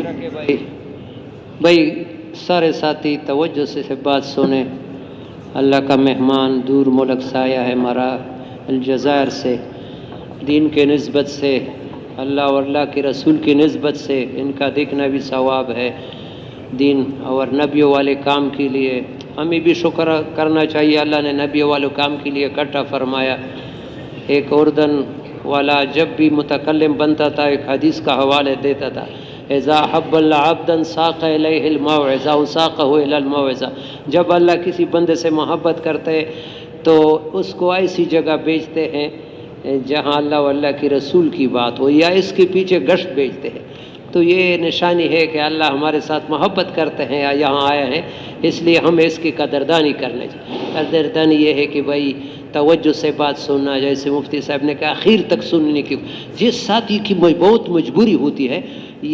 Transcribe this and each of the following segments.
طرح کہ بھائی سارے ساتھی توجہ سے بات سنیں. اللہ کا مہمان دور ملک سے آیا ہے ہمارا الجزائر سے. دین کے نسبت سے اللہ اور اللہ کے رسول کی نسبت سے ان کا دیکھنا بھی ثواب ہے. دین اور نبیوں والے کام کے لیے ہمیں بھی شکر کرنا چاہیے. اللہ نے نبیوں والے کام کے لیے اکٹھا فرمایا. ایک اردن والا جب بھی متکلم بنتا تھا ایک حدیث کا حوالے دیتا تھا, اذا حب اللہ عبدا ساق الیہ الموعظہ وساقہ الی الموعظہ. جب اللہ کسی بندے سے محبت کرتے تو اس کو ایسی جگہ بھیجتے ہیں جہاں اللہ و اللہ کی رسول کی بات ہو, یا اس کے پیچھے گشت بھیجتے ہیں. تو یہ نشانی ہے کہ اللہ ہمارے ساتھ محبت کرتے ہیں یا یہاں آئے ہیں, اس لیے ہمیں اس کی قدردانی کرنا چاہیے. قدردانی یہ ہے کہ بھائی توجہ سے بات سننا, جیسے مفتی صاحب نے کہا آخر تک سننے کی. جس ساتھی کی بہت مجبوری ہوتی ہے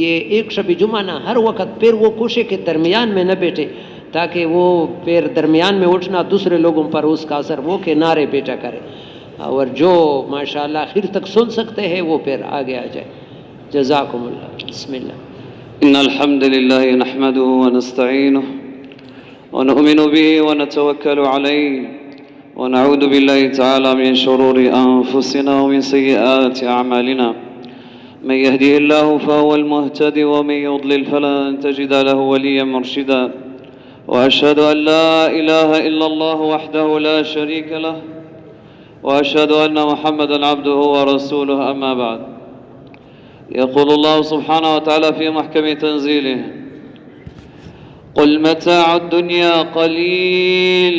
یہ ایک شب جمعہ نہ ہر وقت پیر وہ کوشے کے درمیان میں نہ بیٹھے, تاکہ وہ پیر درمیان میں اٹھنا دوسرے لوگوں پر اس کا اثر وہ کنارے بیٹھا کرے, اور جو ماشاءاللہ آخر تک سن سکتے ہیں وہ پھر آگے آ جائے. جزاکم اللہ. بسم اللہ. ان الحمد لله نحمده ونستعينه ونؤمن به ونتوكل عليه ونعوذ بالله تعالى من شرور انفسنا ومن سيئات اعمالنا. من يهده الله فهو المهتدي ومن يضلل فلن تجد له وليا مرشدا. واشهد ان لا اله الا الله وحده لا شريك له واشهد ان محمدا عبده ورسوله. اما بعد, يقول الله سبحانه وتعالى في محكم تنزيله: قل متاع الدنيا قليل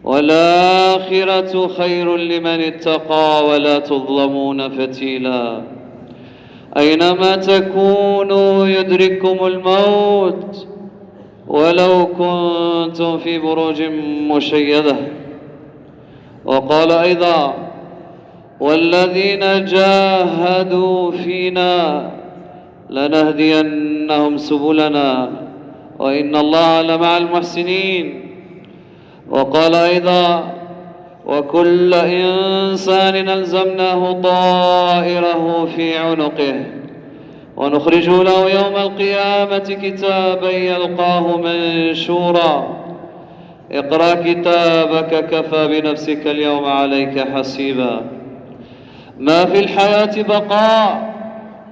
والآخرة خير لمن اتقى ولا تظلمون فتيلا. أينما تكونوا يدرككم الموت ولو كنتم في بروج مشيدة. وقال أيضا: والذين جاهدوا فينا لنهدينهم سبلنا وإن الله لمع المحسنين. وقال أيضا: وكل إنسان ألزمناه طائره في عنقه ونخرج له يوم القيامة كتابا يلقاه منشورا. اقرأ كتابك كفى بنفسك اليوم عليك حسيبا. ما في الحياة بقاء,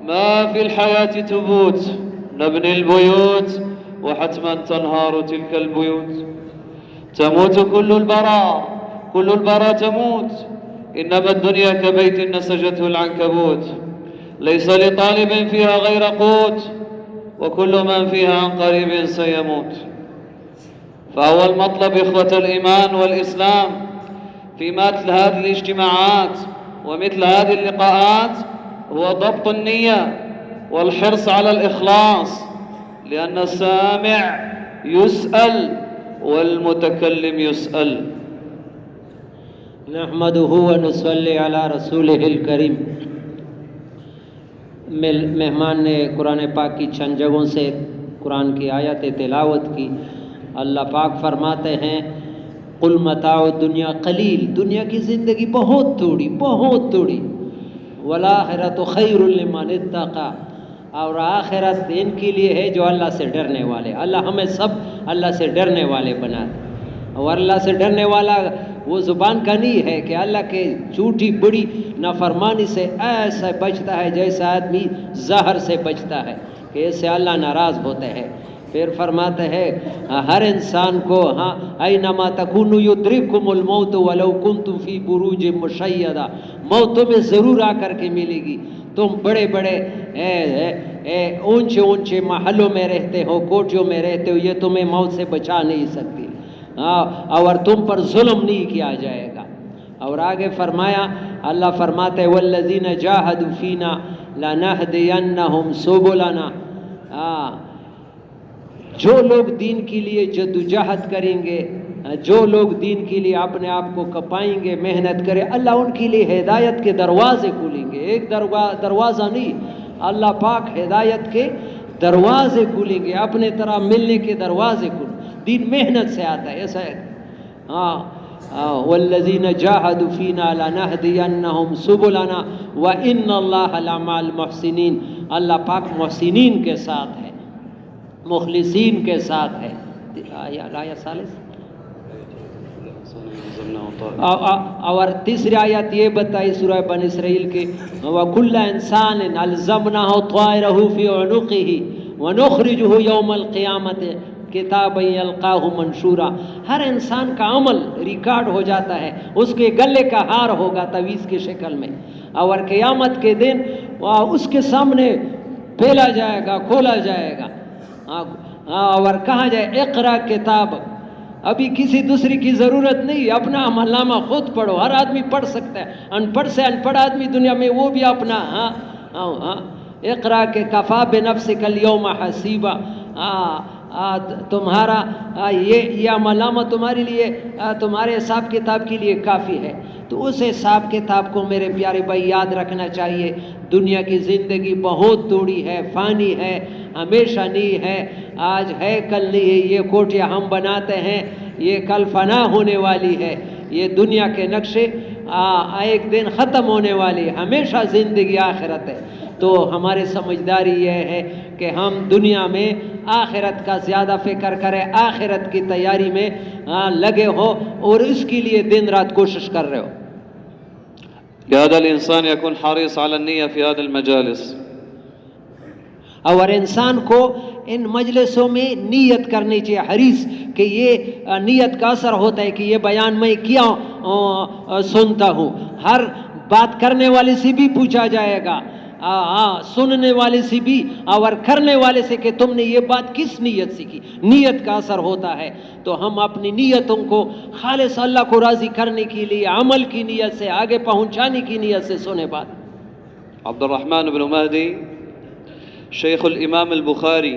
ما في الحياة تبوت. نبني البيوت وحتما تنهار تلك البيوت. تموت كل البراء, كل البراء تموت. إنما الدنيا كبيت نسجته العنكبوت, ليس لطالب فيها غير قوت وكل من فيها عن قريب سيموت. فأول مطلب إخوة الإيمان والإسلام في مثل هذه الاجتماعات ومثل هذه اللقاءات هو ضبط النية والحرص على الإخلاص, لأن السامع يسأل والمتكلم يسأل. نحمده ونصلي على رسوله الکریم. مہمان نے قرآن پاک کی چند جگہوں سے قرآن کی آیت تلاوت کی. اللہ پاک فرماتے ہیں قل متاع الدنیا قلیل, دنیا کی زندگی بہت تھوڑی, بہت تھوڑی. والآخرۃ خیر لمن اتقی, اور آخرت ان کے لیے ہے جو اللہ سے ڈرنے والے. اللہ ہمیں سب اللہ سے ڈرنے والے بنا دے. اور اللہ سے ڈرنے والا وہ زبان کا نہیں ہے کہ اللہ کے جھوٹی بڑی نافرمانی سے ایسا بچتا ہے جیسا آدمی زہر سے بچتا ہے, کہ اس سے اللہ ناراض ہوتے ہیں. پھر فرماتے ہیں ہر انسان کو اینما تکونوا یدرککم الموت ولو کنتم فی بروج مشیدہ, موت تمہیں ضرور آ کر کے ملے گی. تم بڑے بڑے اونچے اونچے محلوں میں رہتے ہو, کوٹھیوں میں رہتے ہو, یہ تمہیں موت سے بچا نہیں سکتی, اور تم پر ظلم نہیں کیا جائے گا. اور آگے فرمایا, اللہ فرماتے والذین جاہدوا فینا لنہدینہم سبلنا. جو لوگ دین کے لیے جدوجہد کریں گے, جو لوگ دین کے لیے اپنے آپ کو کپائیں گے, محنت کریں, اللہ ان کے لیے ہدایت کے دروازے کھولیں گے. ایک دروازہ نہیں, اللہ پاک ہدایت کے دروازے کھولیں گے, اپنے طرح ملنے کے دروازے کھولیں. دین محنت سے آتا ہے, ایسا ہے. والذین جاہدوا فینا لنہدینہم سبلنا وان اللہ لمع المحسنین. اللہ پاک محسنین کے ساتھ ہے، مخلصین کے ساتھ ہے۔ آیا ثالث اور تیسری آیت یہ بتائی سورہ بن اسرائیل کی، وَكُلَّ إِنسَانٍ أَلْزَمْنَاهُ طَائِرَهُ فِي عُنُقِهِ وَنُخْرِجُهُ يَوْمَ الْقِيَامَةِ کتابًا یلقاہ منشورا۔ ہر انسان کا عمل ریکارڈ ہو جاتا ہے، اس کے گلے کا ہار ہوگا تعویذ کی شکل میں، اور قیامت کے دن اس کے سامنے پھیلا جائے گا، کھولا جائے گا اور کہا جائے اقرا کتاب۔ ابھی کسی دوسری کی ضرورت نہیں، اپنا عمل نامہ خود پڑھو۔ ہر آدمی پڑھ سکتا ہے، ان پڑھ سے ان پڑھ آدمی دنیا میں وہ بھی اپنا اقرا کے کفا بنفسک اليوم حسیبا، تمہارا یہ عملنامہ تمہارے لیے، تمہارے حساب کتاب کے لیے کافی ہے۔ تو اس حساب کتاب کو میرے پیارے بھائی یاد رکھنا چاہیے۔ دنیا کی زندگی بہت تھوڑی ہے، فانی ہے، ہمیشہ نہیں ہے، آج ہے کل نہیں ہے۔ یہ کوٹیاں ہم بناتے ہیں، یہ کل فنا ہونے والی ہے۔ یہ دنیا کے نقشے ایک دن ختم ہونے والی ہے، ہمیشہ زندگی آخرت ہے۔ تو ہماری سمجھداری یہ ہے کہ ہم دنیا میں آخرت کا زیادہ فکر کریں، آخرت کی تیاری میں لگے ہو اور اس کے لیے دن رات کوشش کر رہے ہو۔ لهذا الإنسان يكون حريص على النية في هذه المجالس، اور انسان کو ان مجلسوں میں نیت کرنی چاہیے، حریص، کہ یہ نیت کا اثر ہوتا ہے کہ یہ بیان میں کیا سنتا ہوں۔ ہر بات کرنے والے سے بھی پوچھا جائے گا، سننے والے سے بھی اور کرنے والے سے، کہ تم نے یہ بات کس نیت سے کی۔ نیت کا اثر ہوتا ہے۔ تو ہم اپنی نیتوں کو خالص اللہ کو راضی کرنے کے لیے عمل کی نیت سے، آگے پہنچانے کی نیت سے سنے بات۔ عبد الرحمن بن مهدي شيخ الإمام البخاري،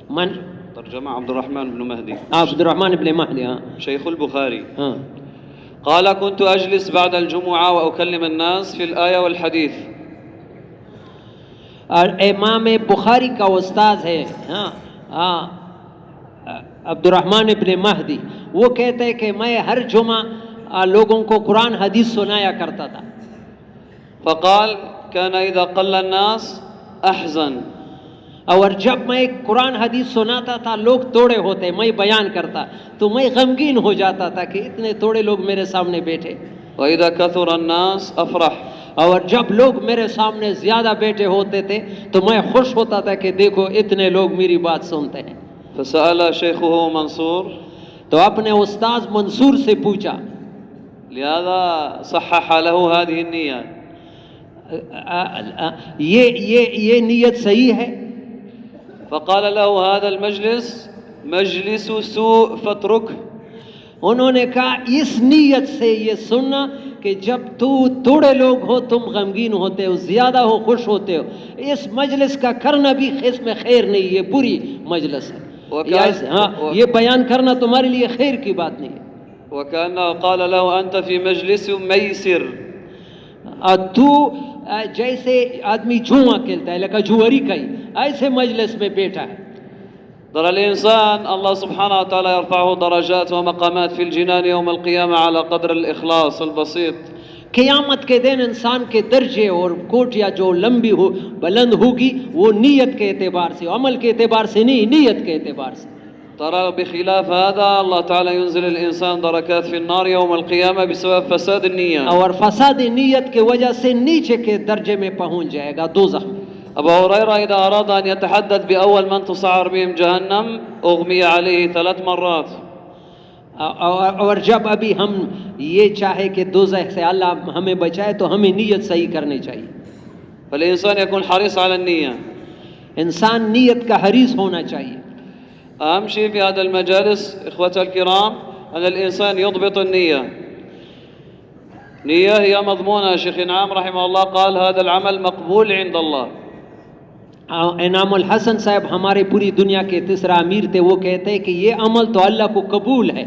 من ترجمة عبد الرحمن بن مهدي، عبد الرحمن بن مهدي شيخ البخاري، قال كنت أجلس بعد الجمعة وأكلم الناس في الآية والحديث۔ اور امام بخاری کا استاذ ہے عبد الرحمن ابن مہدی، وہ کہتے ہیں کہ میں ہر جمعہ لوگوں کو قرآن حدیث سنایا کرتا تھا۔ فقال كان إذا قل الناس أحزن، اور جب میں قرآن حدیث سناتا تھا لوگ توڑے ہوتے، میں بیان کرتا تو میں غمگین ہو جاتا تھا کہ اتنے توڑے لوگ میرے سامنے بیٹھے۔ وإذا كثر الناس أفرح، اور جب لوگ میرے سامنے زیادہ بیٹھے ہوتے تھے تو میں خوش ہوتا تھا کہ دیکھو اتنے لوگ میری بات سنتے ہیں۔ فسأل شيخه منصور، تو اپنے استاذ منصور سے پوچھا، لهذا صحح له هذه النية، یہ نیت صحیح ہے؟ فقال له هذا المجلس مجلس سوء فاتركه۔ انہوں نے کہا اس نیت سے یہ سننا کہ جب توڑے لوگ ہو تم غمگین ہوتے ہو، زیادہ ہو خوش ہوتے ہو، اس مجلس کا کرنا بھی اس میں خیر نہیں، یہ بری مجلس ہے، یہ بیان کرنا تمہارے لیے خیر کی بات نہیں ہے۔ وكأنه قال له أنت في مجلس ميسر، تو جیسے آدمی جوا کھیلتا ہے، لکا جواری کئی، ایسے مجلس میں بیٹھا ہے۔ ترى الإنسان الله سبحانه وتعالى يرفعه درجات ومقامات في الجنان يوم القيامة على قدر الإخلاص البسيط۔ قیامت کے دن انسان کے درجے اور کوٹیاں جو لمبی ہو بلند ہوگی وہ نیت کے اعتبار سے، عمل کے اعتبار سے نہیں، نیت کے اعتبار سے۔ ترى بخلاف هذا الله تعالى ينزل الإنسان دركات في النار يوم القيامة بسبب فساد النية، اور فساد نیت کے وجہ سے نیچے کے درجے میں پہنچ جائے گا، دوزخ میں۔ أبو هريرة إذا أراد أن يتحدث بأول من تسعر بهم جهنم أغمي عليه 3 مرات۔ اور جب ابھی ہم یہ چاہے کہ دوزخ سے اللہ ہمیں بچائے تو ہمیں نیت صحیح کرنی چاہیے۔ فالإنسان يكون حريص على النية، انسان نیت کا حریص ہونا چاہیے۔ أهم شيء في هذا المجالس إخوة الكرام أن الإنسان يضبط النية. نية هي مضمونة. شيخ إنعام رحمه الله قال هذا العمل مقبول عند الله. انعام الحسن صاحب ہمارے پوری دنیا کے تیسرا امیر تھے، وہ کہتے ہیں کہ یہ عمل تو اللہ کو قبول ہے۔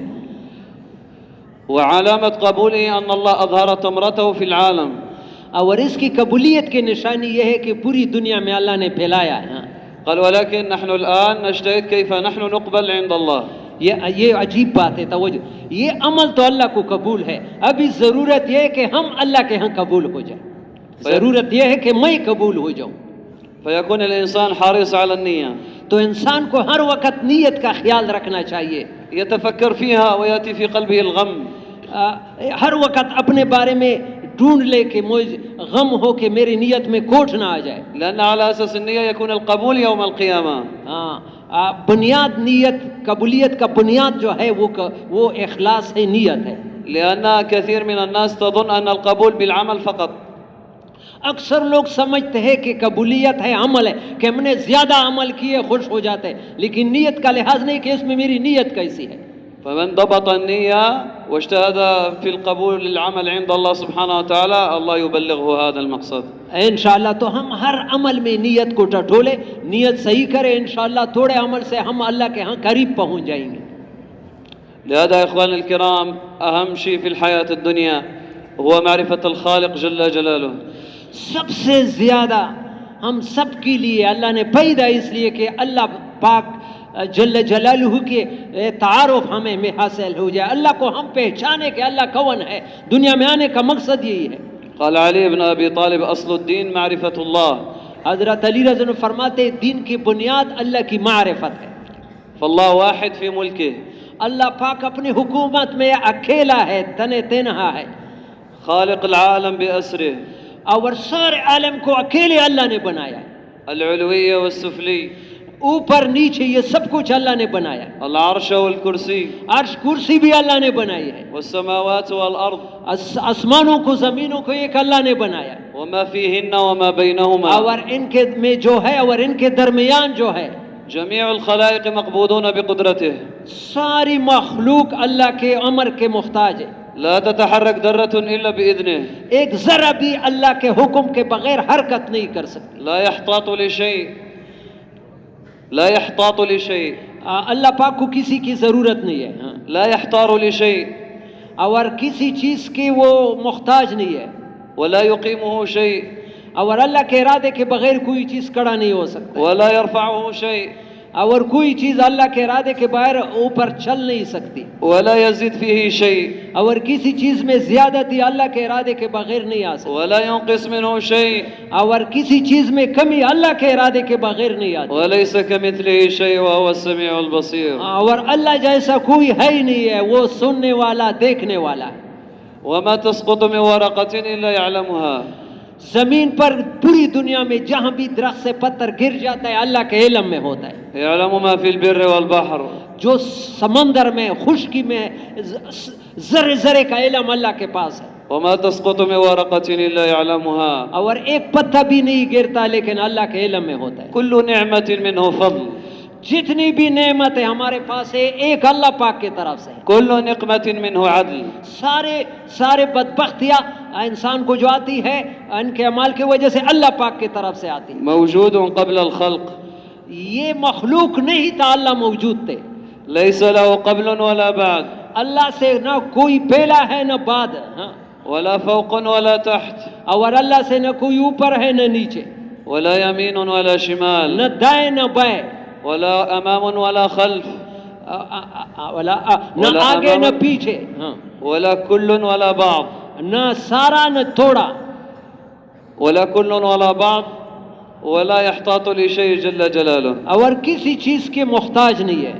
وعلامة قبوله أن الله أظهر تمرته في العالم. اور اس کی قبولیت کی نشانی یہ ہے کہ پوری دنیا میں اللہ نے پھیلایا ہے۔ قال ولكن نحن الآن نجتهد كيف نحن نقبل عند الله. یہ عجیب بات ہے، توجہ، یہ عمل تو اللہ کو قبول ہے، ابھی ضرورت یہ ہے کہ ہم اللہ کے ہاں قبول ہو جائیں، ضرورت یہ ہے کہ میں قبول ہو جاؤں۔ فيكون الإنسان حريص على النية، تو انسان کو ہر وقت نیت کا خیال رکھنا چاہیے، يتفكر فيها ويأتي في قلبه الغم، ہر وقت اپنے بارے میں ڈھونڈ لے کہ مجھے غم ہو کہ میری نیت میں کوٹ نہ آ جائے. لأن على أساس النية يكون القبول يوم القيامة. بنیاد نیت، قبولیت کا بنیاد جو ہے وہ اخلاص ہے، نیت ہے. لأن كثير من الناس تظن أن القبول بالعمل فقط. اکثر لوگ سمجھتے ہیں کہ قبولیت ہے عمل ہے، کہ ہم نے زیادہ عمل کیے خوش ہو جاتے ہیں، لیکن نیت کا لحاظ نہیں کہ اس میں میری نیت کیسی ہے. فمن ضبط النية واجتهد في القبول للعمل عند الله سبحانه وتعالى الله يبلغه هذا المقصد. انشاءاللہ تو ہم ہر عمل میں نیت کو ٹٹولے، نیت صحیح کرے، انشاءاللہ تھوڑے عمل سے ہم اللہ کے ہاں قریب پہنچ جائیں گے. لهذا يا إخواني الكرام أهم شيء في الحياة الدنيا هو معرفة الخالق جل جلاله. سب سے زیادہ ہم سب کے لیے اللہ نے پیدا اس لیے کہ اللہ پاک جل جلالہ کے تعارف ہمیں میں حاصل ہو جائے، اللہ کو ہم پہچانے کہ اللہ کون ہے. دنیا میں آنے کا مقصد یہی ہے. قال علي بن أبي طالب أصل الدين معرفة الله. حضرت علی رضی اللہ عنہ فرماتے دین کی بنیاد اللہ کی معرفت ہے. فالله واحد في ملكه. اللہ پاک اپنی حکومت میں اکیلا ہے، تنے تنہا ہے. خالق العالم بأسره. اور سارے عالم کو اکیلے اللہ نے بنایا ہے. العلوية والسفلي. اوپر نیچے یہ سب کچھ اللہ نے بنایا ہے. العرش والكرسي. عرش کرسی بھی اللہ نے بنائی ہے. والسماوات والأرض. آسمانوں کو زمینوں کو ایک اللہ نے بنایا. وما فيهن وما بينهما. اور ان کے میں جو ہے اور ان کے درمیان جو ہے. جميع الخلائق مقبوضون بقدرته. ساری مخلوق اللہ کے امر کے محتاج ہے. لا تتحرك ذرة إلا بإذنه. ایک ذرہ بھی اللہ کے حکم کے بغیر حرکت نہیں کر سکتی. لا يحتاط لشيء. لا يحتاط لشيء. اللہ پاک کو کسی کی ضرورت نہیں ہے. لا يحتار لشيء. اور کسی چیز کی وہ محتاج نہیں ہے. ولا يقيمه شيء. اور اللہ کے ارادے کے بغیر کوئی چیز کھڑا نہیں ہو سکتا. ولا يرفعه شيء. اور کوئی چیز اللہ کے ارادے کے بغیر اوپر چل نہیں سکتی. ولا يزيد فيه شيء. اور کسی چیز میں زیادتی اللہ کے ارادے کے بغیر نہیں آ سکتی. ولا ينقص منه شيء. اور کسی چیز میں کمی اللہ کے ارادے کے بغیر نہیں آتی. وليس كمثله شيء وهو السميع البصير. اور اللہ جیسا کوئی ہے ہی نہیں ہے، وہ سننے والا دیکھنے والا ہے. وما تسقط من ورقة إلا يعلمها. زمین پر پوری دنیا میں جہاں بھی درخت سے پتھر گر جاتا ہے اللہ کے علم میں ہوتا ہے. يعلم ما في البر والبحر. جو سمندر میں خشکی میں ذرے ذرے کا علم اللہ کے پاس ہے. وما تسقط من ورقة إلا يعلمها. اور ایک پتا بھی نہیں گرتا لیکن اللہ کے علم میں ہوتا ہے. كل نعمة منه فضل. جتنی بھی نعمت ہے ہمارے پاس ہے ایک اللہ پاک کی طرف سے. كل نقمة منه عدل. سارے بدبختیاں انسان کو جو آتی ہے ان کے اعمال کی وجہ سے اللہ پاک کی طرف سے آتی ہے. موجود قبل الخلق. یہ مخلوق نہیں تھا، اللہ موجود تھے. ليس له قبل ولا بعد. اللہ سے نہ کوئی پہلا ہے نہ بعد. ولا فوق ولا تحت. اور اللہ سے نہ کوئی اوپر ہے نہ نیچے. ولا يمين ولا شمال. نہ دائیں نہ بائیں. ولا أمام ولا خلف. نہ آگے نہ پیچھے. ولا كل ولا بعض. نہ سارا نہ تھوڑا. ولا كل ولا بعض. ولا يحتاط لشيء جل جلاله. اور کسی چیز کے محتاج نہیں ہے.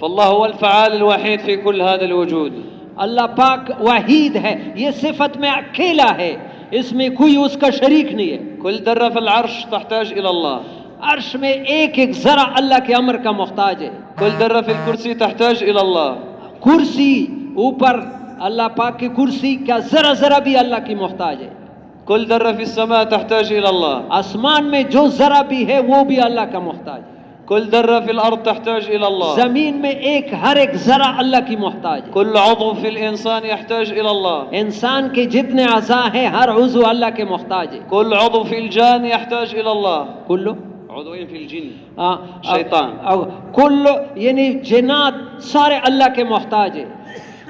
فالله هو الفعال الوحيد في كل هذا الوجود. اللہ پاک وحید ہے، یہ صفت میں اکیلا ہے، اس میں کوئی اس کا شریک نہیں ہے. كل ذرة في العرش تحتاج إلى الله. عرش میں ایک ایک ذرہ اللہ کے امر کا محتاج ہے. كل ذرة في الكرسي تحتاج إلى الله. کرسی اوپر اللہ پاک کی کرسی کا ذرہ ذرہ بھی اللہ کی محتاج ہے. كل ذرة في السماء تحتاج إلى الله. آسمان میں جو ذرہ بھی ہے وہ بھی اللہ کا محتاج ہے. كل ذرة في الأرض تحتاج إلى الله. زمین میں ہر ایک ذرہ اللہ کی محتاج ہے. كل عضو في الإنسان يحتاج إلى الله. انسان کے جتنے اعضاء ہیں ہر عضو اللہ کے محتاج ہے. كل عضو في الجان يحتاج إلى الله. کلو عضوين في الجن. شيطان. کل یعنی جنات سارے اللہ کے محتاج ہے.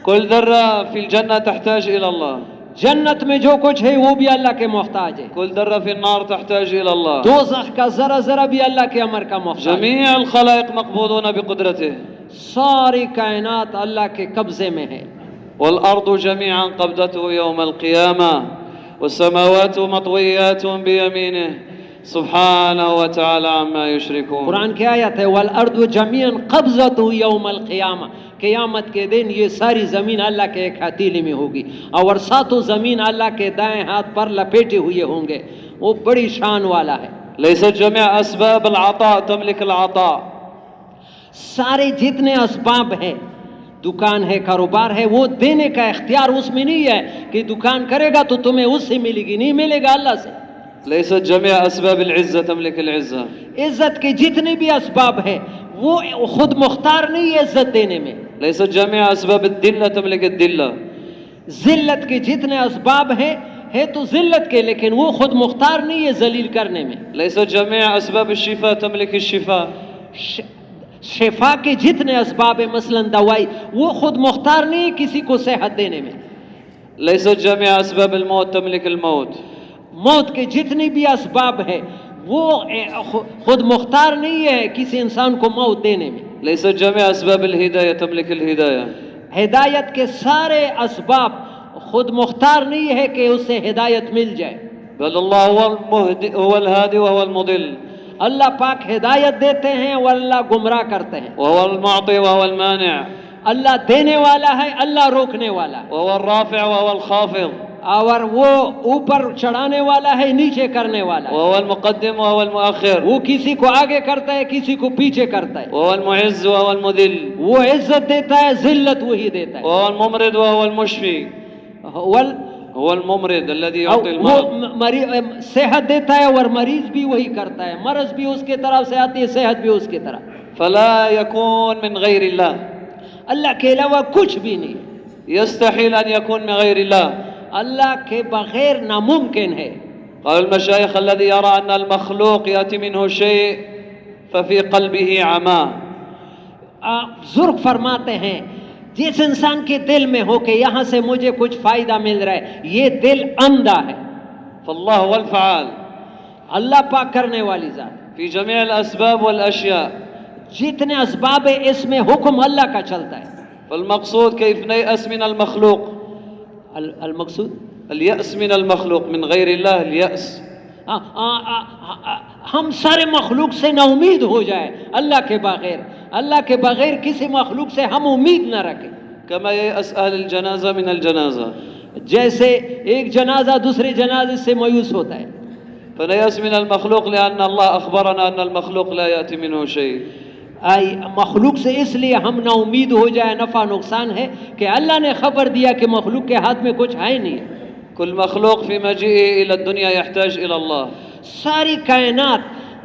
كل ذرة في الجنة تحتاج إلى الله. جنت میں جو کچھ ہے وہ بھی اللہ کے محتاج ہے. كل ذرة في النار تحتاج إلى الله. دوزخ کا ذرہ ذرہ بھی اللہ کے امر کا محتاج ہے. جميع الخلائق مقبوضون بقدرته. ساری کائنات اللہ کے قبضے میں ہے. والأرض جميعا قبضته يوم القيامة والسماوات مطويات بيمينه سبحانه وتعالى عما يشركون. قرآن کی آیت ہے والارض جميعا قبضته یوم القیامہ، قیامت کے دن یہ ساری زمین اللہ کے ایک ہتھیلی میں ہوگی، اور ساتوں زمین اللہ کے دائیں ہاتھ پر لپیٹے ہوئے ہوں گے. وہ بڑی شان والا ہے. ليست جميع أسباب العطاء تملك العطاء. سارے جتنے اسباب ہیں، دکان ہے، کاروبار ہے، وہ دینے کا اختیار اس میں نہیں ہے کہ دکان کرے گا تو تمہیں اس سے ملے گی، نہیں ملے گا اللہ سے. ليست جميع أسباب العزة تملك العزة. عزت کے جتنے بھی اسباب ہیں وہ خود مختار نہیں ہے عزت دینے میں. ليست جميع أسباب الذلة تملك الذلة. ذلت کے جتنے اسباب ہیں ہے تو ذلت کے، لیکن وہ خود مختار نہیں ہے ذلیل کرنے میں. ليست جميع أسباب الشفاء تملك الشفاء. شفا کے جتنے اسباب ہیں، مثلا دوائی، وہ خود مختار نہیں ہے کسی کو صحت دینے میں. ليست جميع أسباب الموت تملك الموت. موت کے جتنے بھی اسباب ہیں وہ خود مختار نہیں ہے کسی انسان کو موت دینے میں. ليست جميع أسباب الهداية تملك الهداية. ہدایت کے سارے اسباب خود مختار نہیں ہے کہ اسے ہدایت مل جائے. بل الله هو الهادي وهو المضل. اللہ پاک ہدایت دیتے ہیں اور اللہ گمراہ کرتے ہیں. وهو المعطي وهو المانع. اللہ دینے والا ہے، اللہ روکنے والا ہے. وهو الرافع وهو الخافض. اور وہ اوپر چڑھانے والا ہے، نیچے کرنے والا ہے. وهو المقدم وهو المؤخر. وہ کسی کو آگے کرتا ہے، کسی کو پیچھے کرتا ہے. وهو المعز وهو المذل. وہ عزت دیتا ہے، ذلت وہی دیتا ہے. وهو الممرض وهو المشفي. هو الممرض الذي يعطي المرض. صحت دیتا ہے اور مریض بھی وہی کرتا ہے. مرض بھی اس کے طرف سے آتی ہے، صحت بھی اس کی طرف. فلا يكون من غير الله. اللہ کے علاوہ کچھ بھی نہیں. يستحيل أن يكون من غير الله. اللہ کے بغیر ناممکن ہے. قال المشايخ الذي يرى أن المخلوق يأتي منه شيء ففي قلبه عمى. بزرگ فرماتے ہیں جس انسان کے دل میں ہو کہ یہاں سے مجھے کچھ فائدہ مل رہا ہے، یہ دل اندھا ہے. فالله هو الفعال. اللہ پاک کرنے والی ذات. في جميع الأسباب والأشياء. جتنے اسباب ہیں اس میں حکم اللہ کا چلتا ہے. فالمقصود كيف نيأس من المخلوق. المقصود اليأس من المخلوق، من غير الله اليأس. ہم سارے مخلوق سے نا امید ہو جائے اللہ کے بغیر. اللہ کے بغیر کسی مخلوق سے ہم امید نہ رکھیں. كما ييأس أهل الجنازة من الجنازة. جیسے ایک جنازہ دوسرے جنازے سے مایوس ہوتا ہے. فنيأس من المخلوق لأن الله أخبرنا أن المخلوق لا يأتي منه شيء. مخلوق سے اس لیے ہم نا امید ہو جائے، نفع نقصان ہے کہ اللہ نے خبر دیا کہ مخلوق کے ہاتھ میں کچھ ہے نہیں. كل مخلوق في مجيئه إلى الدنيا يحتاج إلى الله. ساری کائنات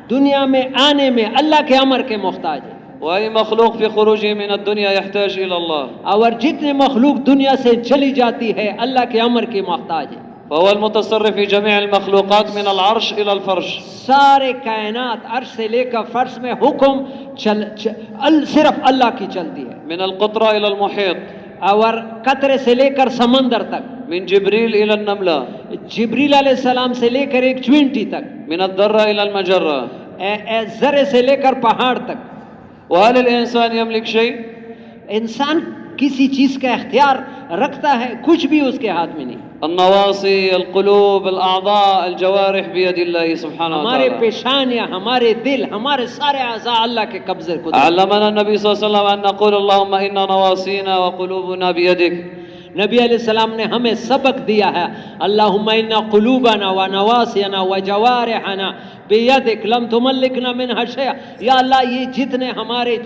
دنیا میں آنے میں اللہ کے امر کے محتاج ہے. وأي مخلوق في خروجه من الدنيا يحتاج إلى الله. اور جتنے مخلوق دنیا سے چلی جاتی ہے اللہ کے امر کے محتاج ہے. فهو المتصرف في جميع المخلوقات من العرش إلى الفرش. سارے کائنات عرش سے لے کر فرش میں حکم صرف اللہ کی چلتی ہے. من القطرة إلى المحيط. اور قطرے سے لے کر سمندر تک. من جبريل إلى النملة. جبریل علیہ السلام سے لے کر ایک چوینٹی تک. من الذرة إلى المجرة. ذرے سے لے کر پہاڑ تک. وهل الإنسان يملك شيء؟ انسان کسی چیز کا اختیار رکھتا ہے؟ کچھ بھی اس کے ہاتھ میں نہیں. النواصي، القلوب، الأعضاء، الجوارح بيد الله سبحانه ہمارے وتعالى. پیشانیاں، ہمارے دل، ہمارے سارے اعضاء اللہ کے قبضے کو. علمنا النبي صلى الله عليه وسلم أن نقول اللهم إن نواصينا وقلوبنا بيدك. نبی علیہ السلام نے ہمیں سبق دیا ہے اللہم ان قلوبنا و نواسینا و جوارحنا بیدک لم تملکنا منہا شیئا. یا اللہ یہ جتنے ہمارے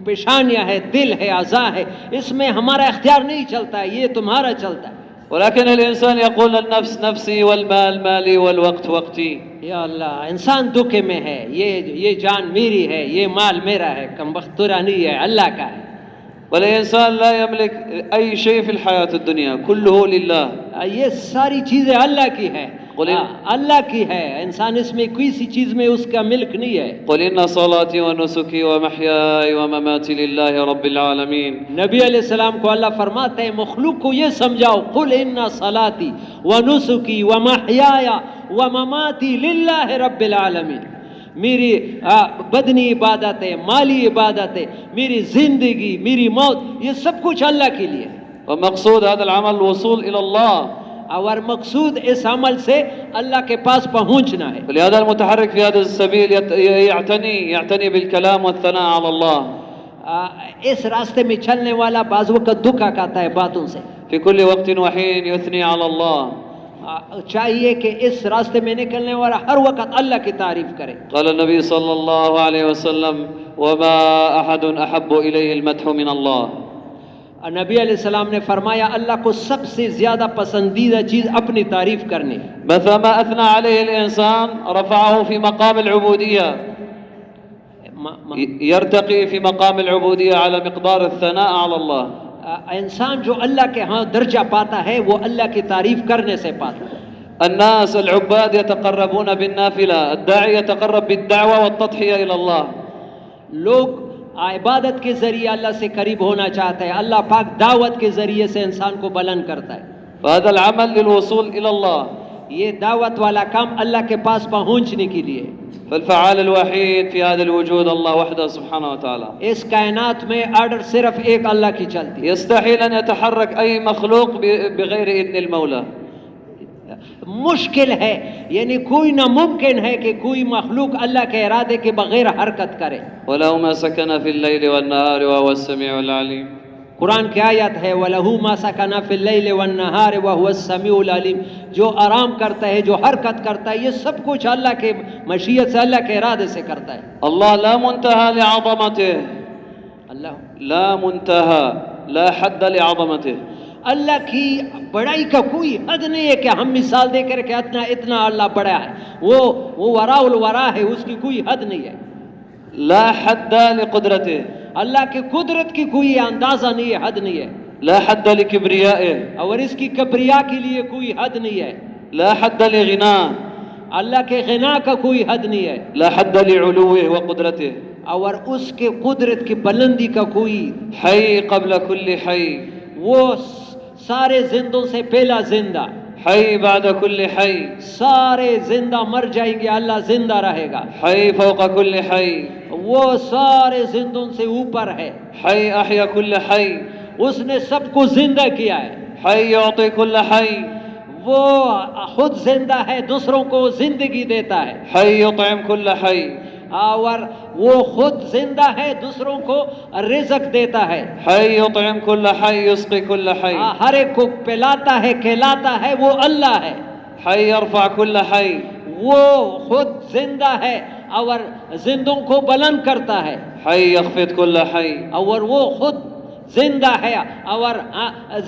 پیشانیاں ہے، دل ہے، اعضاء ہے، اس میں ہمارا اختیار نہیں چلتا ہے، یہ تمہارا چلتا ہے. ولكن الإنسان يقول النفس نفسي والمال مالي والوقت وقتي. یا اللہ انسان دکھ میں ہے، یہ جان میری ہے، یہ مال میرا ہے، کم بخت ترا نہیں ہے، اللہ کا ہے. والإنسان لا يملك أي شيء في الحياة الدنيا، كله لله. یہ ساری چیزیں اللہ کی ہے، اللہ کی ہے. انسان اس میں کسی چیز میں اس کا ملک نہیں ہے. قل إن صلاتي ونسكي ومحياي ومماتي لله رب العالمين. نبی علیہ السلام کو اللہ فرماتے ہیں مخلوق کو یہ سمجھاؤ قل ان صلاتی ونسکی ومحیاي ومماتی للہ رب العالمین. میری بدنی عبادتیں، مالی عبادتیں، میری زندگی، میری موت، یہ سب کچھ اللہ کے لیے. ومقصود هذا العمل الوصول إلى الله. اور مقصود اس عمل سے اللہ کے پاس پہنچنا ہے. فلهذا المتحرك في هذا السبيل يعتني بالكلام والثناء على الله. اس راستے میں چلنے والا بعض وقت دکھا کھاتا ہے باتوں سے. في كل وقت وحين يثني على الله. چاہیے کہ اس راستے میں نکلنے والا ہر وقت اللہ کی تعریف کرے. قال النبي صلى الله عليه وسلم وما أحد أحب إليه المدح من الله. نبی علیہ السلام نے فرمایا اللہ کو سب سے زیادہ پسندیدہ چیز اپنی تعریف کرنی ہے. مثل ما أثنى عليه الإنسان رفعه في مقام العبودية، يرتقي في مقام العبودية على مقدار الثناء على الله. انسان جو اللہ کے ہاں درجہ پاتا ہے وہ اللہ کی تعریف کرنے سے پاتا ہے. الناس العباد يتقربون بالنافلة، الداعي يتقرب بالدعوة والتضحية إلى الله. لوگ عبادت کے ذریعے اللہ سے قریب ہونا چاہتا ہے، اللہ پاک دعوت کے ذریعے سے انسان کو بلند کرتا ہے. فهذا العمل للوصول إلى الله. یہ دعوت والا کام اللہ کے پاس پہنچنے کے لیے. فالفعال الوحيد في هذا الوجود الله وحده سبحانه وتعالى. اس کائنات میں آرڈر صرف ایک اللہ کی چلتی ہے. يستحيل أن يتحرك أي مخلوق بغير إذن المولى. مشکل ہے، یعنی کوئی ناممکن ہے کہ کوئی مخلوق اللہ کے ارادے کے بغیر حرکت کرے. وله ما سكن في الليل والنهار وهو السميع العليم. قرآن کی آیت ہے وَلَهُ مَا سَكَنَ فِي اللَّيْلِ وَالنَّهَارِ وَهُوَ السَّمِيعُ الْعَلِيمُ. جو آرام کرتا ہے، جو حرکت کرتا ہے، یہ سب کچھ اللہ کے مشیت سے، اللہ کے ارادے سے کرتا ہے. الله لا منتهى لعظمته، اللہ لا منتهى لا حد لعظمته. اللہ کی بڑائی کا کوئی حد نہیں ہے کہ ہم مثال دے کر کہ اتنا اللہ بڑا ہے. وہ وراء الورا ہے، اس کی کوئی حد نہیں ہے. لا حد لقدرته، اللہ کی قدرت کی کوئی اندازہ نہیں ہے، حد نہیں ہے. لا حد لكبريائه، اور اس کی کبریا کے لیے کوئی حد نہیں ہے. لا حد لغناه، اللہ کے غنا کا کوئی حد نہیں ہے. لا حد لعلوه وقدرته. اور اس کے قدرت کی بلندی کا کوئی. حي قبل كل حي، وہ سارے زندوں سے پہلا زندہ. حي بعد كل حي، سارے زندہ مر جائیں گے، اللہ زندہ رہے گا. حي فوق كل حي، وہ سارے زندوں سے اوپر ہے. حي أحيا كل حي، اس نے سب کو زندہ کیا ہے. حي يعطي كل حي، وہ خود زندہ ہے، دوسروں کو زندگی دیتا ہے. حي يطعم كل حي، اور وہ خود زندہ ہے، دوسروں کو رزق دیتا ہے. حي يطعم كل حي يسقي كل حي، ہر ایک کو پلاتا ہے، کھلاتا ہے، وہ اللہ ہے. حي يرفع كل حي، وہ خود زندہ ہے اور زندوں کو بلند کرتا ہے. حي يخفض كل حي، اور وہ خود زندہ ہے اور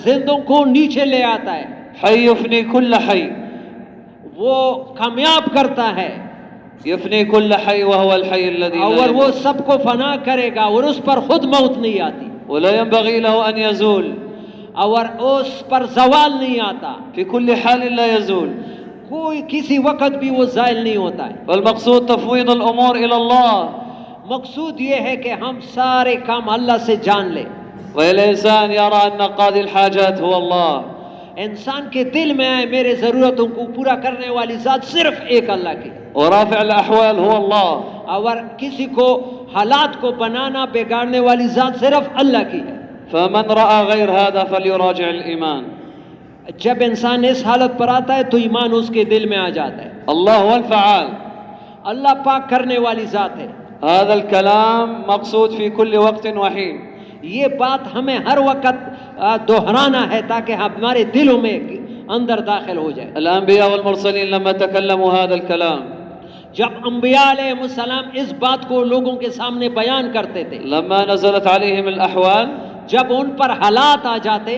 زندوں کو نیچے لے آتا ہے. حي يفني كل حي، وہ کامیاب کرتا ہے. يفني كل حي وهو الحي الذي لا اور وہ يموت، سب کو فنا کرے گا اور اس پر خود موت نہیں آتی ولا ينبغي له أن يزول. اور اس پر زوال نہیں آتا. في كل حال لا يزول. کوئی کسی وقت بھی وہ زائل نہیں ہوتا ہے. والمقصود تفويض الأمور إلى الله. مقصود یہ ہے کہ ہم سارے کام اللہ سے جان لیں. والإنسان يرى أن قاضي الحاجات هو الله. انسان کے دل میں آئے میرے ضرورتوں کو پورا کرنے والی ذات صرف ایک اللہ کی. ورافع الأحوال هو الله. اور کسی کو حالات کو بنانا بگاڑنے والی ذات صرف اللہ کی ہے. فمن رأى غير هذا فليراجع الإيمان. جب انسان اس حالت پر آتا ہے تو ایمان اس کے دل میں آ جاتا ہے. الله هو الفعال. اللہ پاک کرنے والی ذات ہے. هذا الكلام مقصود في كل وقت وحين. یہ بات ہمیں ہر وقت دہرانا ہے تاکہ ہمارے دلوں میں اندر داخل ہو جائے. الأنبياء والمرسلين لما تكلموا هذا الكلام، جب انبیاء علیہ السلام اس بات کو لوگوں کے سامنے بیان کرتے تھے، لما نزلت عليهم الأحوال، جب ان پر حالات آ جاتے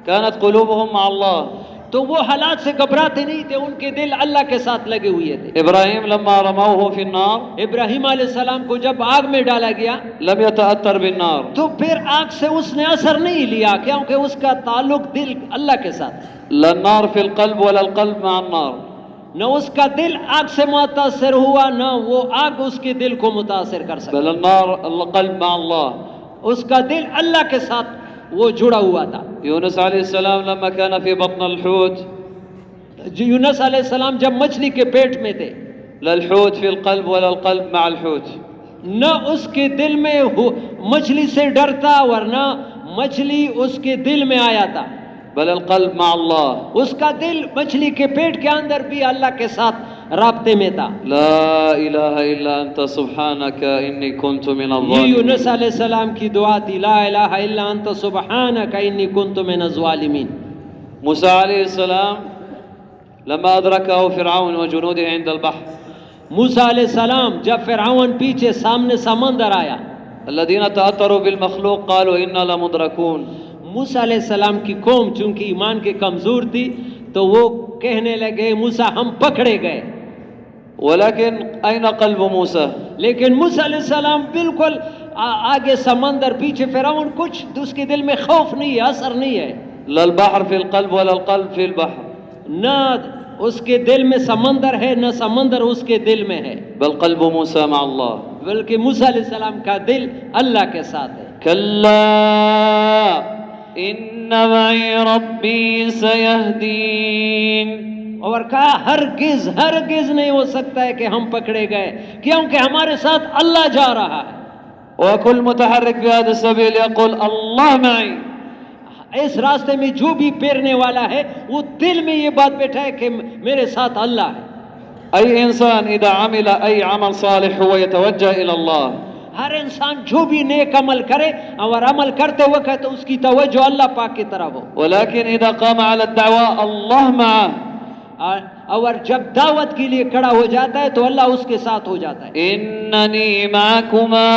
كانت قلوبهم مع الله. تو وہ حالات سے گھبراتے نہیں تھے، ان کے دل اللہ کے ساتھ لگے ہوئے تھے. إبراهيم لما رموه في النار ابراہیم علیہ السلام کو جب آگ میں ڈالا گیا لم يتأثر بالنار. تو پھر آگ سے اس نے اثر نہیں لیا کیونکہ اس کا تعلق دل اللہ کے ساتھ. لا النار في القلب ولا القلب مع النار. نہ اس کا دل آگ سے متاثر ہوا، نہ وہ آگ اس کے دل کو متاثر کر سکا. بل النار القلب مع الله. اس کا دل اللہ کے ساتھ وہ جڑا ہوا تھا. يونس عليه السلام لما كان في بطن الحوت، یونس علیہ السلام جب مچھلی کے پیٹ میں تھے، لا الحوت في القلب ولا القلب مع الحوت. نہ اس کے دل میں مچھلی سے ڈرتا ورنہ مچھلی اس کے دل میں آیا تھا. بل القلب مع الله. اس کا دل مچھلی کے پیٹ کے اندر بھی اللہ کے ساتھ رابطے میں تھا. لا إله إلا أنت سبحانك إني كنت من یہ الظالمين. یونس علیہ السلام کی دعا تھی، لا الہ الا انت سبحانک انی کنت من الظالمین. موسى عليه السلام لما أدركه فرعون وجنوده عند البحر، موسیٰ علیہ السلام جب فرعون پیچھے سامنے سمندر آیا، الذين تأثروا بالمخلوق قالوا إنا لمدركون. موسیٰ علیہ السلام کی قوم چونکہ ایمان کے کمزور تھی تو وہ کہنے لگے موسیٰ ہم پکڑے گئے. ولكن أين قلب موسى؟ لیکن موسیٰ علیہ السلام بالکل آگے سمندر پیچھے فرعون، کچھ اس کے دل میں خوف نہیں ہے، اثر نہیں ہے. لا البحر في القلب ولا القلب في البحر. نہ اس کے دل میں سمندر ہے نہ سمندر اس کے دل میں ہے، بل قلب موسى مع الله. بلکہ موسیٰ علیہ السلام کا دل اللہ کے ساتھ ہے. كلا إن معي ربي سيهدين. اور کہا ہرگز ہرگز نہیں ہو سکتا ہے کہ ہم پکڑے گئے، کیونکہ ہمارے ساتھ اللہ جا رہا ہے. وكل متحرك في هذا السبيل يقول الله معي. اس راستے میں جو بھی پھرنے والا ہے وہ دل میں یہ بات بیٹھا ہے کہ میرے ساتھ اللہ ہے. أي إنسان إذا عمل أي عمل صالح هو يتوجه إلى الله. ہر انسان جو بھی نیک عمل کرے اور عمل کرتے وقت اس کی توجہ اللہ پاک کی طرف ہو. ولكن إذا قام على الدعوة الله معه. اور جب دعوت کے لیے کھڑا ہو جاتا ہے تو اللہ اس کے ساتھ ہو جاتا ہے. إنني معكما.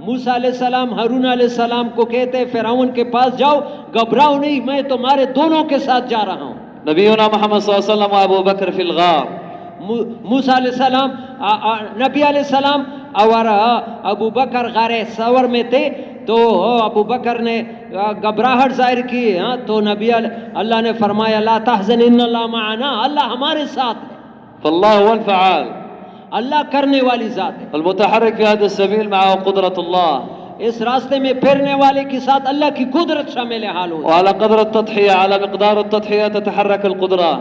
موسیٰ علیہ السلام ہارون علیہ السلام کو کہتے فرعون کے پاس جاؤ، گھبراؤ نہیں، میں تمہارے دونوں کے ساتھ جا رہا ہوں. نبينا محمد صلى الله عليه وسلم وأبو بكر في الغار. موسیٰ علیہ السلام نبی علیہ السلام اور ابو بکر غار ثور میں تھے تو ابو بکر نے گھبراہٹ ظاہر کی، تو نبی اللہ نے فرمایا لا تحزن ان اللہ معنا، اللہ ہمارے ساتھ ہے. فالله هو الفعال. اللہ کرنے والی ذات ہے. المتحرك في هذا السبيل معه قدرة الله. اس راستے میں پھرنے والے کے ساتھ اللہ کی قدرت شامل حال ہوتی ہے. وعلى قدر التضحية على مقدار التضحية تتحرك القدرة.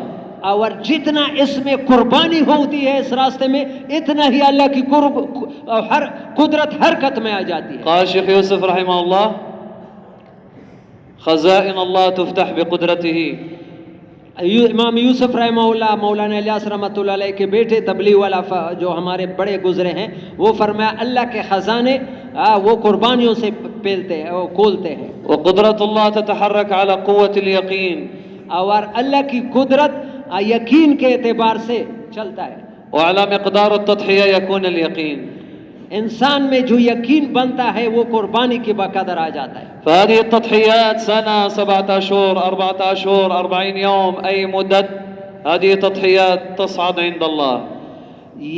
اور جتنا اس میں قربانی ہوتی ہے اس راستے میں اتنا ہی اللہ کی قدرت حرکت میں آ جاتی ہے. قال شيخ يوسف رحمه الله خزائن الله تفتح بقدرته. امام یوسف رحمہ اللہ مولانا الیاس رحمۃ اللہ علیہ کے بیٹے تبلیغ والا جو ہمارے بڑے گزرے ہیں، وہ فرمایا اللہ کے خزانے وہ قربانیوں سے پھیلتے ہیں، وہ کھولتے ہیں. وقدرة الله تتحرك على قوة اليقين. اور اللہ کی قدرت یقین کے اعتبار سے چلتا ہے. وعلى مقدار التضحية يكون اليقين. انسان میں جو یقین بنتا ہے وہ قربانی کے بقدر آ جاتا ہے. فهذه التضحيات سنة 7 أشهر 4 أشهر 40 يوم أي مدة، هذه تضحيات تصعد عند الله.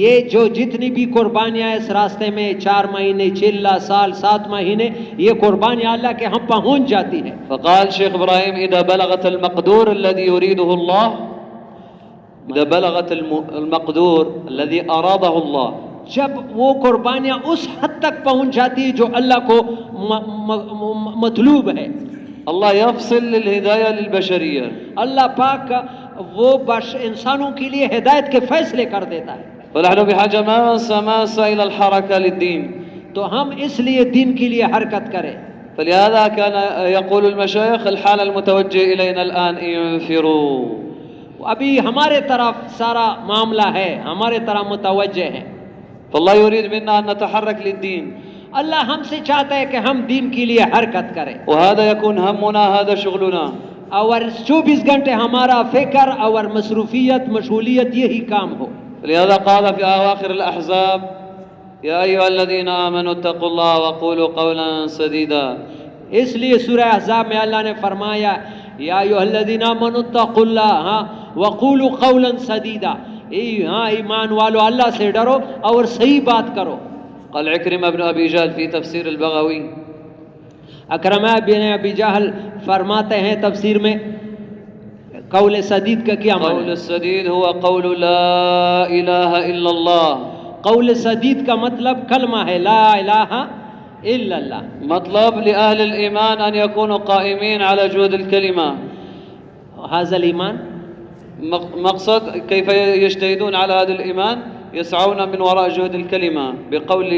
یہ جو جتنی بھی قربانیاں اس راستے میں 4 مہینے 6 سال 7 مہینے، یہ قربانیاں اللہ کے ہم پہنچ جاتی ہیں. فقال شيخ إبراهيم إذا بلغت المقدور الذي يريده الله، إذا بلغت المقدور الذي أراده الله، جب وہ قربانیاں اس حد تک پہنچ جاتی ہے جو اللہ کو مطلوب ہے، الله يفصل للهداية للبشرية. اللہ پاک وہ انسانوں کے لیے ہدایت کے فیصلے کر دیتا ہے. فنحن بحاجة ماسة إلى الحركة للدين. تو ہم اس لیے دین کے لیے حرکت کریں. فلهذا كان يقول المشايخ الحال المتوجه إلينا الآن انفروا. ابھی ہمارے طرف سارا معاملہ ہے، ہمارے طرف متوجہ ہے. فالله يريد منا أن نتحرك للدين. اللہ ہم سے چاہتا ہے کہ ہم دین کے لیے حرکت کریں. وهذا يكون همنا، هذا شغلنا. اور 24 گھنٹے ہمارا فکر اور مصروفیت مشغولیت یہی کام ہو. لهذا قال في أواخر الأحزاب يا أيها الذين آمنوا اتقوا الله وقولوا قولا سديدا. اس لیے سورہ احزاب میں اللہ نے فرمایا یا ایھا الذین آمنوا اتقوا اللہ وقولوا قولا سدیدا. ایمان والو اللہ سے ڈرو اور صحیح بات کرو. قال عكرمة بن أبي جهل في تفسير البغوي، اکرمہ بن ابی جہل فرماتے ہیں تفسیر میں قول سدید کا کیا معنی؟ قول السديد هو قول لا إله إلا الله. قول سدید کا مطلب کلمہ ہے لا الہ الا اللہ. مطلب لأهل الإيمان أن يكونوا قائمين على جهود الكلمة. هذا الإيمان مقصد كيف يجتهدون على هذا الإيمان يسعون من وراء جهد الكلمة بقول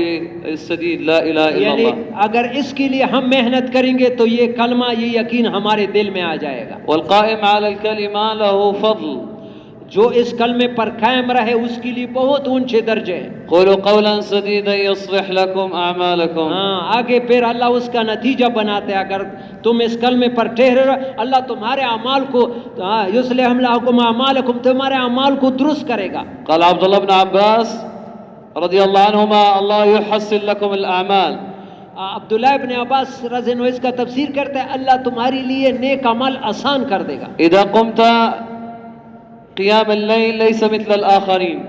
السديد لا إله إلا یعنی الله. اگر اس کے لیے ہم محنت کریں گے تو یہ کلمہ، یہ یقین ہمارے دل میں آ جائے گا. والقائم على الكلمة له فضل. جو اس کلمے پر قائم رہے اس کے لیے بہت اونچے درجے ہیں. قولوا قولا سديدا يصلح لكم أعمالكم. ہاں آگے پھر اللہ اس کا نتیجہ بناتے ہیں. اگر تم اس کلمے پر ٹھہرے رہو اللہ تمہارے اعمال کو یصلح لکم اعمالکم، تمہارے اعمال کو درست کرے گا. قال عبد الله بن عباس رضي الله عنهما الله يحسن لكم الأعمال. عبداللہ ابن عباس رضی اللہ عنہ اس کا تفسیر کرتے ہیں اللہ تمہاری لیے نیک عمل آسان کر دے گا. إذا قمت قيام الليل ليس مثل الآخرين.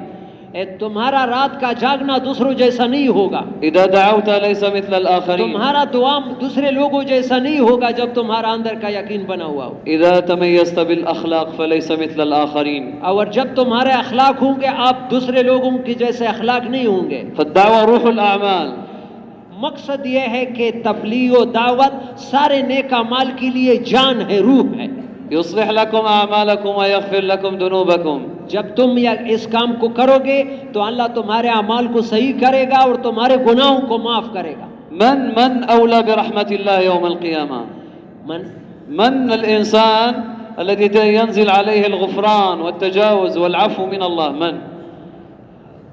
تمہارا رات کا جاگنا دوسروں جیسا نہیں ہوگا. إذا دعوت ليس مثل الآخرين. تمہارا دعا دوسرے لوگوں جیسا نہیں ہوگا جب تمہارا اندر کا یقین بنا ہوا ہو. إذا تميزت بالأخلاق فليس مثل الآخرين. اور جب تمہارے اخلاق ہوں گے آپ دوسرے لوگوں کے جیسے اخلاق نہیں ہوں گے. فالدعوة روح الأعمال. مقصد یہ ہے کہ تبلیغ و دعوت سارے نیک اعمال کے لیے جان ہے، روح ہے. يصلح لكم أعمالكم ويغفر لكم ذنوبكم. جب تم اس کام کو کرو گے تو اللہ تمہارے اعمال کو صحیح کرے گا اور تمہارے گناہوں کو معاف کرے گا. من أولى برحمة الله يوم القيامة؟ من الإنسان الذي ينزل عليه الغفران والتجاوز والعفو من الله؟ من؟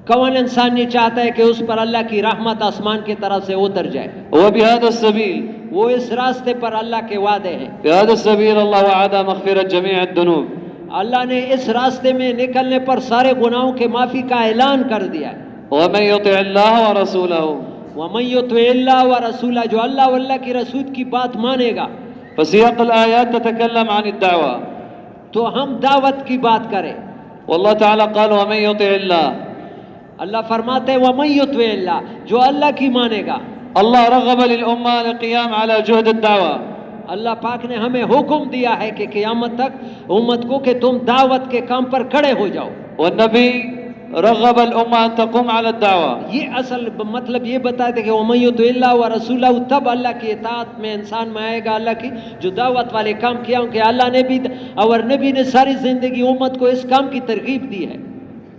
کون انسان یہ چاہتا ہے کہ اس پر اللہ کی رحمت آسمان کی طرف سے اتر جائے؟ وبهذا السبيل. وہ اس راستے پر اللہ کے وعدے ہیں. بهذا السبيل الله وعد مغفرة جميع الذنوب. اللہ نے اس راستے میں نکلنے پر سارے گناہوں کے معافی کا اعلان کر دیا ہے. ومن يطع الله ورسوله. ومن يطع الله ورسوله، جو اللہ واللہ کی رسول کی بات مانے گا. فسياق الآيات تتكلم عن الدعوة. تو ہم دعوت کی بات کریں. والله تعالى قال ومن يطع الله. اللہ فرماتے ہیں ومن يطع الله، جو اللہ کی مانے گا. الله رغب للأمة للقيام على جهد الدعوة. اللہ پاک نے ہمیں حکم دیا ہے کہ قیامت تک امت کو کہ تم دعوت کے کام پر کھڑے ہو جاؤ. والنبي رغب الأمة أن تقوم على الدعوة. یہ اصل مطلب یہ بتاتے کہ ومن يطع الله ورسوله، تب اللہ کی اطاعت میں انسان میں آئے گا اللہ کی جو دعوت والے کام کیا ہوں کہ اللہ نے بھی اور نبی نے ساری زندگی امت کو اس کام کی ترغیب دی ہے.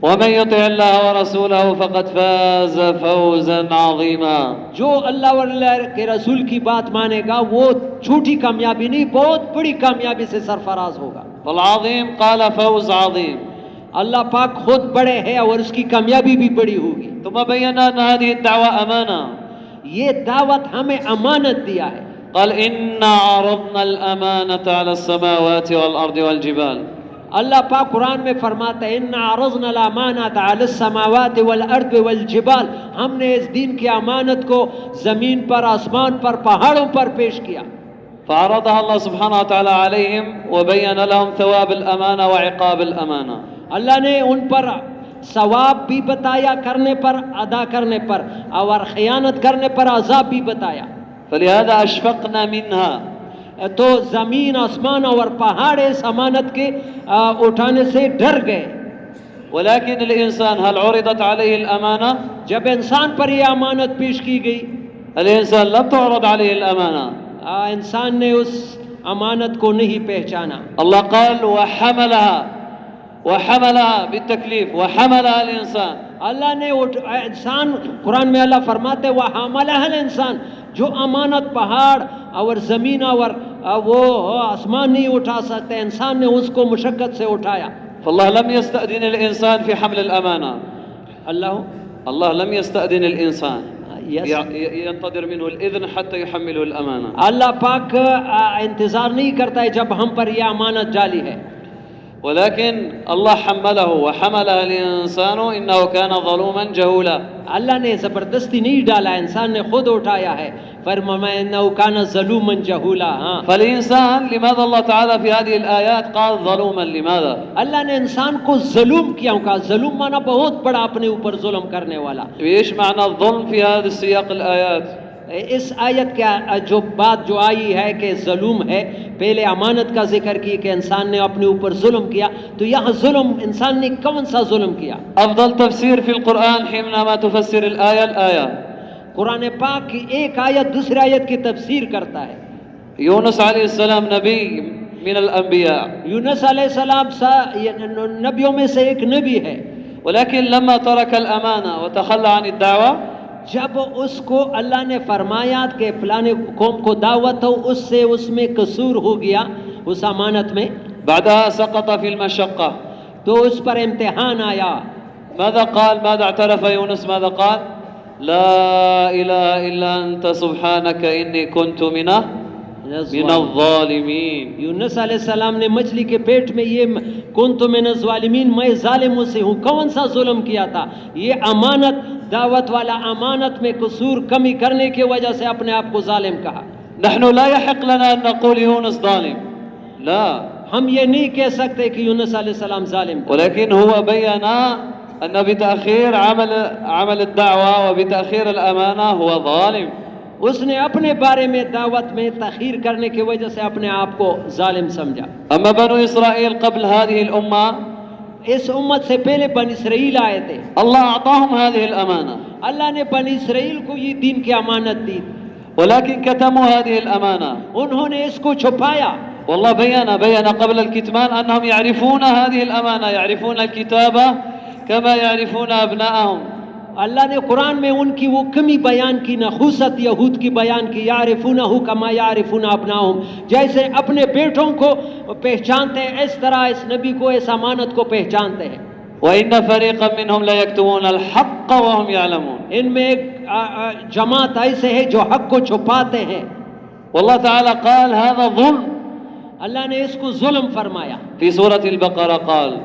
ومن يطع الله ورسوله فقد فاز فوزا عظيما. جو اللہ واللہ کے رسول کی بات مانے گا وہ چھوٹی کامیابی نہیں بہت بڑی کامیابی سے سرفراز ہوگا. والعظيم قال فوز عظيم. اللہ پاک خود بڑے ہے اور اس کی کامیابی بھی بڑی ہوگی. ثم بينا أن هذه الدعوة أمانة. یہ دعوت ہمیں امانت دیا ہے. قال إنا عرضنا الأمانة على السماوات والأرض والجبال. اللہ پاک قرآن میں فرماتا ہے اِنَّا عَرَضْنَا الْأَمَانَةَ عَلَى السَّمَاوَاتِ وَالْأَرْضِ وَالْجِبَالِ. ہم نے اس دین کی امانت کو زمین پر، آسمان پر، پہاڑوں پر پیش کیا. فعرضها الله سبحانه وتعالى عليهم وبين لهم ثواب الأمانة وعقاب الأمانة. اللہ نے ان پر ثواب بھی بتایا کرنے پر، ادا کرنے پر، اور خیانت کرنے پر عذاب بھی بتایا. فلهذا أشفقنا منها. تو زمین، آسمان اور پہاڑ اس امانت کے اٹھانے سے ڈر گئے. ولكن الإنسان هل عرضت عليه الأمانة؟ جب انسان پر یہ امانت پیش کی گئی، الإنسان لم تعرض عليه الأمانة. انسان نے اس امانت کو نہیں پہچانا. الله قال وحملها بالتكليف وحملها الإنسان. اللہ نے انسان، قرآن میں اللہ فرماتے وحملها الانسان، جو امانت پہاڑ اور زمین اور وہ آسمان نہیں اٹھا سکتے، انسان نے اس کو مشقت سے اٹھایا. فالله لم يستأذن الإنسان في حمل الأمانة. الله لم يستأذن الإنسان ينتظر منه الإذن حتى يحمله الأمانة. اللہ پاک انتظار نہیں کرتا ہے جب ہم پر یہ امانت جالی ہے. ولكن الله حمله وحملها الإنسان إنه كان ظلوما جهولا. اللہ نے زبردستی نہیں ڈالا، انسان نے خود اٹھایا ہے. فرمایا انه كان ظلوما جهولا. فالإنسان لماذا الله تعالى في هذه الآيات قال ظلوما؟ لماذا؟ اللہ نے انسان کو ظلم کیوں کہا؟ ظلم مانا بہت بڑا اپنے اوپر ظلم کرنے والا. ايش معنى الظلم في هذا السياق الآيات؟ اس آیت کا جو بات جو آئی ہے کہ ظلم ہے، پہلے امانت کا ذکر کی کہ انسان نے اپنے اوپر ظلم کیا، تو یہاں ظلم انسان نے کون سا ظلم کیا؟ أفضل تفسير في القرآن حينما تفسر الآية قرآن پاک کی ایک آیت دوسری آیت کی تفسیر کرتا ہے. يونس عليه السلام نبي من الأنبياء. یونس علیہ السلام نبیوں میں سے ایک نبی ہے. ولكن لما ترك الأمانة وتخلى عن الدعوة جب اس کو اللہ نے فرمایا کہ فلانے قوم کو دعوت ہو، اس سے اس میں قصور ہو گیا اس امانت میں، بعدها سقط في المشقة. تو اس پر امتحان آیا. ماذا قال؟ ماذا اعترف يونس؟ ماذا قال؟ لا إله إلا أنت سبحانك إني كنت من الظالمین. یونس علیہ السلام نے مچھلی کے پیٹ میں یہ کنت من الظالمین، میں ظالموں سے ہوں. کون سا ظلم کیا تھا؟ یہ امانت، دعوت والا امانت میں قصور کمی کرنے کی وجہ سے اپنے آپ کو ظالم کہا. نحن لا يحق لنا أن نقول يونس ظالم، لا، ہم یہ نہیں کہہ سکتے کہ یونس علیہ السلام ظالم تھا. ولكن هو بيّن أن بتأخير عمل الدعوة وبتأخير الأمانة هو ظالم. اس نے اپنے بارے میں دعوت میں تاخیر کرنے کی وجہ سے اپنے آپ کو ظالم سمجھا. أما بنو إسرائيل قبل هذه الأمة، اس امت سے پہلے بنی اسرائیل آئے تھے، الله أعطاهم هذه الأمانة اللہ نے بنی اسرائیل کو یہ دین کی امانت دی، ولكن كتموا هذه الأمانة. انہوں نے اس کو چھپایا. والله بيّن قبل الكتمان أنهم يعرفون هذه الأمانة، يعرفون الكتابة كما يعرفون أبناءهم. اللہ نے قرآن میں ان کی وہ کمی بیان کی، نخوست یہود کی بیان کی، یعرفونہ کما یعرفون ابناہم، جیسے اپنے بیٹوں کو پہچانتے ہیں اس طرح اس نبی کو، اس امانت کو پہچانتے ہیں. وإن فريقا منهم لا يكتمون الحق وهم يعلمون. ان میں ایک جماعت ایسے ہے جو حق کو چھپاتے ہیں. والله تعالى قال هذا ظلم. اللہ نے اس کو ظلم فرمایا. في سورة البقرة قال،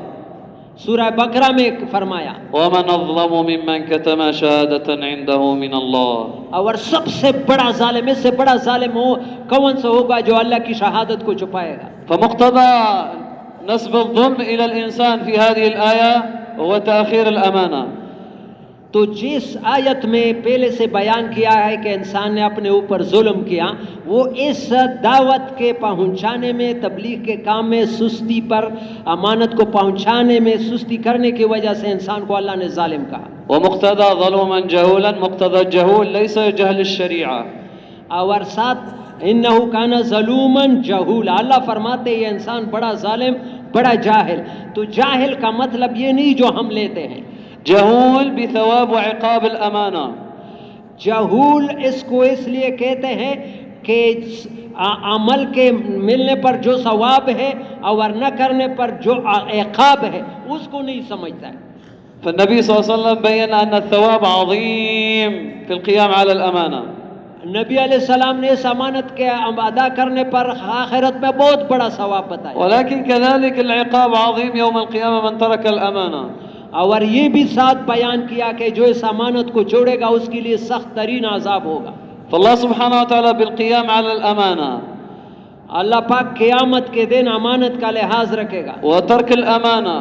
سورہ بقرہ میں فرمایا، ومن أظلم ممن كتم شهادة عنده من الله. اور سب سے بڑا ظالم، اس سے بڑا ظالم ہو کون سا ہوگا جو اللہ کی شہادت کو چھپائے گا. فمقتضى نسب الظلم إلى الإنسان في هذه الآية هو تأخير الأمانة. تو جس آیت میں پہلے سے بیان کیا ہے کہ انسان نے اپنے اوپر ظلم کیا، وہ اس دعوت کے پہنچانے میں، تبلیغ کے کام میں سستی پر، امانت کو پہنچانے میں سستی کرنے کی وجہ سے انسان کو اللہ نے ظالم کہا. ومقتضى ظلما جهولا، مقتضى الجهول ليس جهل الشريعة. اور ساتھ انہو کان ظلوما جہولا، اللہ فرماتے یہ انسان بڑا ظالم، بڑا جاہل. تو جاہل کا مطلب یہ نہیں جو ہم لیتے ہیں. جہول بثواب وعقاب الأمانة. جہول اس کو اس لیے کہتے ہیں کہ عمل کے ملنے پر جو ثواب ہے اور نہ کرنے پر جو عقاب ہے اس کو نہیں سمجھتا ہے. فالنبي صلى الله عليه وسلم بين أن الثواب عظيم في القيام على الأمانة. نبی علیہ السلام نے اس امانت کے ادا کرنے پر آخرت میں بہت بڑا ثواب بتایا. ولكن كذلك العقاب عظيم يوم القيامة من ترك الأمانة. اور یہ بھی ساتھ بیان کیا کہ جو اس امانت کو چھوڑے گا اس کے لیے سخت ترین عذاب ہوگا. فالله سبحانه وتعالى بالقيام على الأمانة، اللہ پاک قیامت کے دن امانت کا لحاظ رکھے گا، وترك الأمانة،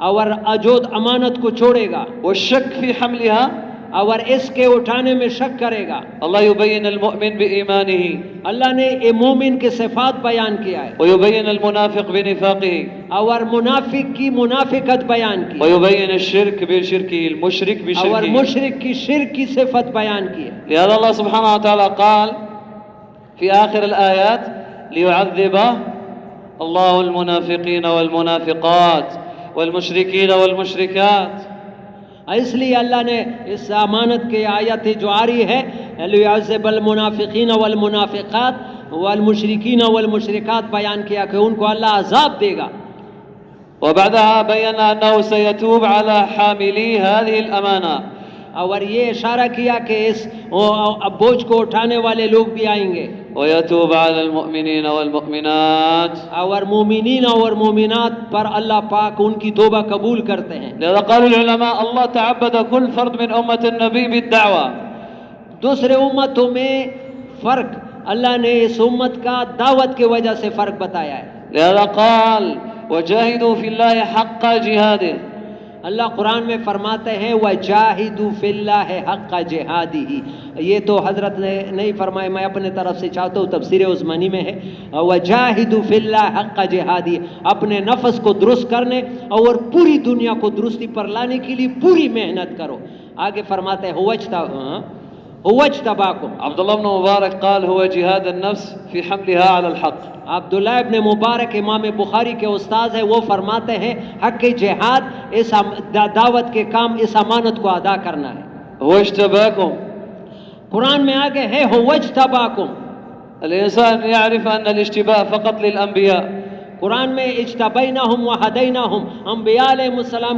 اور اجود امانت کو چھوڑے گا، والشك في حملها، اور اس کے اٹھانے میں شک کرے گا. الله يبين المؤمن بإيمانه، اللہ نے مومن کے صفات بیان کیا ہے، ويبين المنافق بنفاقه، اور منافق کی منافقت بیان کی، ويبين الشرك بشركه، المشرك اور بشركه. مشرک کی شرک کی صفت بیان کی ہے. لهذا الله سبحانه وتعالى قال في آخر الآيات ليعذب الله المنافقين والمنافقات والمشركين والمشركات. اس لیے اللہ نے اس امانت کی آیت جو آ رہی ہے، لِيُعَذِّبَ الْمُنَافِقِينَ وَالْمُنَافِقَاتِ وَالْمُشْرِكِينَ وَالْمُشْرِكَاتِ بیان کیا کہ ان کو اللہ عذاب دے گا. وبعدها بين أنه سيتوب على حاملي هذه الأمانة. اور یہ اشارہ کیا کہ اس بوجھ کو اٹھانے والے لوگ بھی آئیں گے. ويتوب على المؤمنين والمؤمنات. اور مومنین اور مومنات پر اللہ پاک ان کی توبہ قبول کرتے ہیں. لذا قال العلماء الله تعبد كل فرد من أمة النبي بالدعوة. دوسرے امتوں میں فرق اللہ نے اس امت کا دعوت کی وجہ سے فرق بتایا ہے. لذا قال وجاهدوا في الله حق جهاده. اللہ قرآن میں فرماتے ہیں وَجَاهِدُوا فِي اللَّهِ حَقَّ جِهَادِهِ. یہ تو حضرت نے نہیں فرمایا، میں اپنے طرف سے چاہتا ہوں، تفسیر عثمانی میں ہے وَجَاهِدُوا فِي اللَّهِ حَقَّ جِهَادِهِ، اپنے نفس کو درست کرنے اور پوری دنیا کو درستی پر لانے کے لیے پوری محنت کرو. آگے فرماتے ہیں هو اجتباكم. عبد الله بن مبارك قال هو جهاد النفس في حملها على الحق. عبداللہ ابن مبارک امام بخاری کے استاذ ہیں، وہ فرماتے ہیں حق کی جہاد اس دعوت کے کام اس امانت کو ادا کرنا ہے. هو اجتباكم. قرآن میں آگے ہے هو اجتباکم. الإنسان يعرف أن الاشتباء فقط للأنبياء. قرآن میں اجتبیناہم وہدیناہم، انبیاء علیہ السلام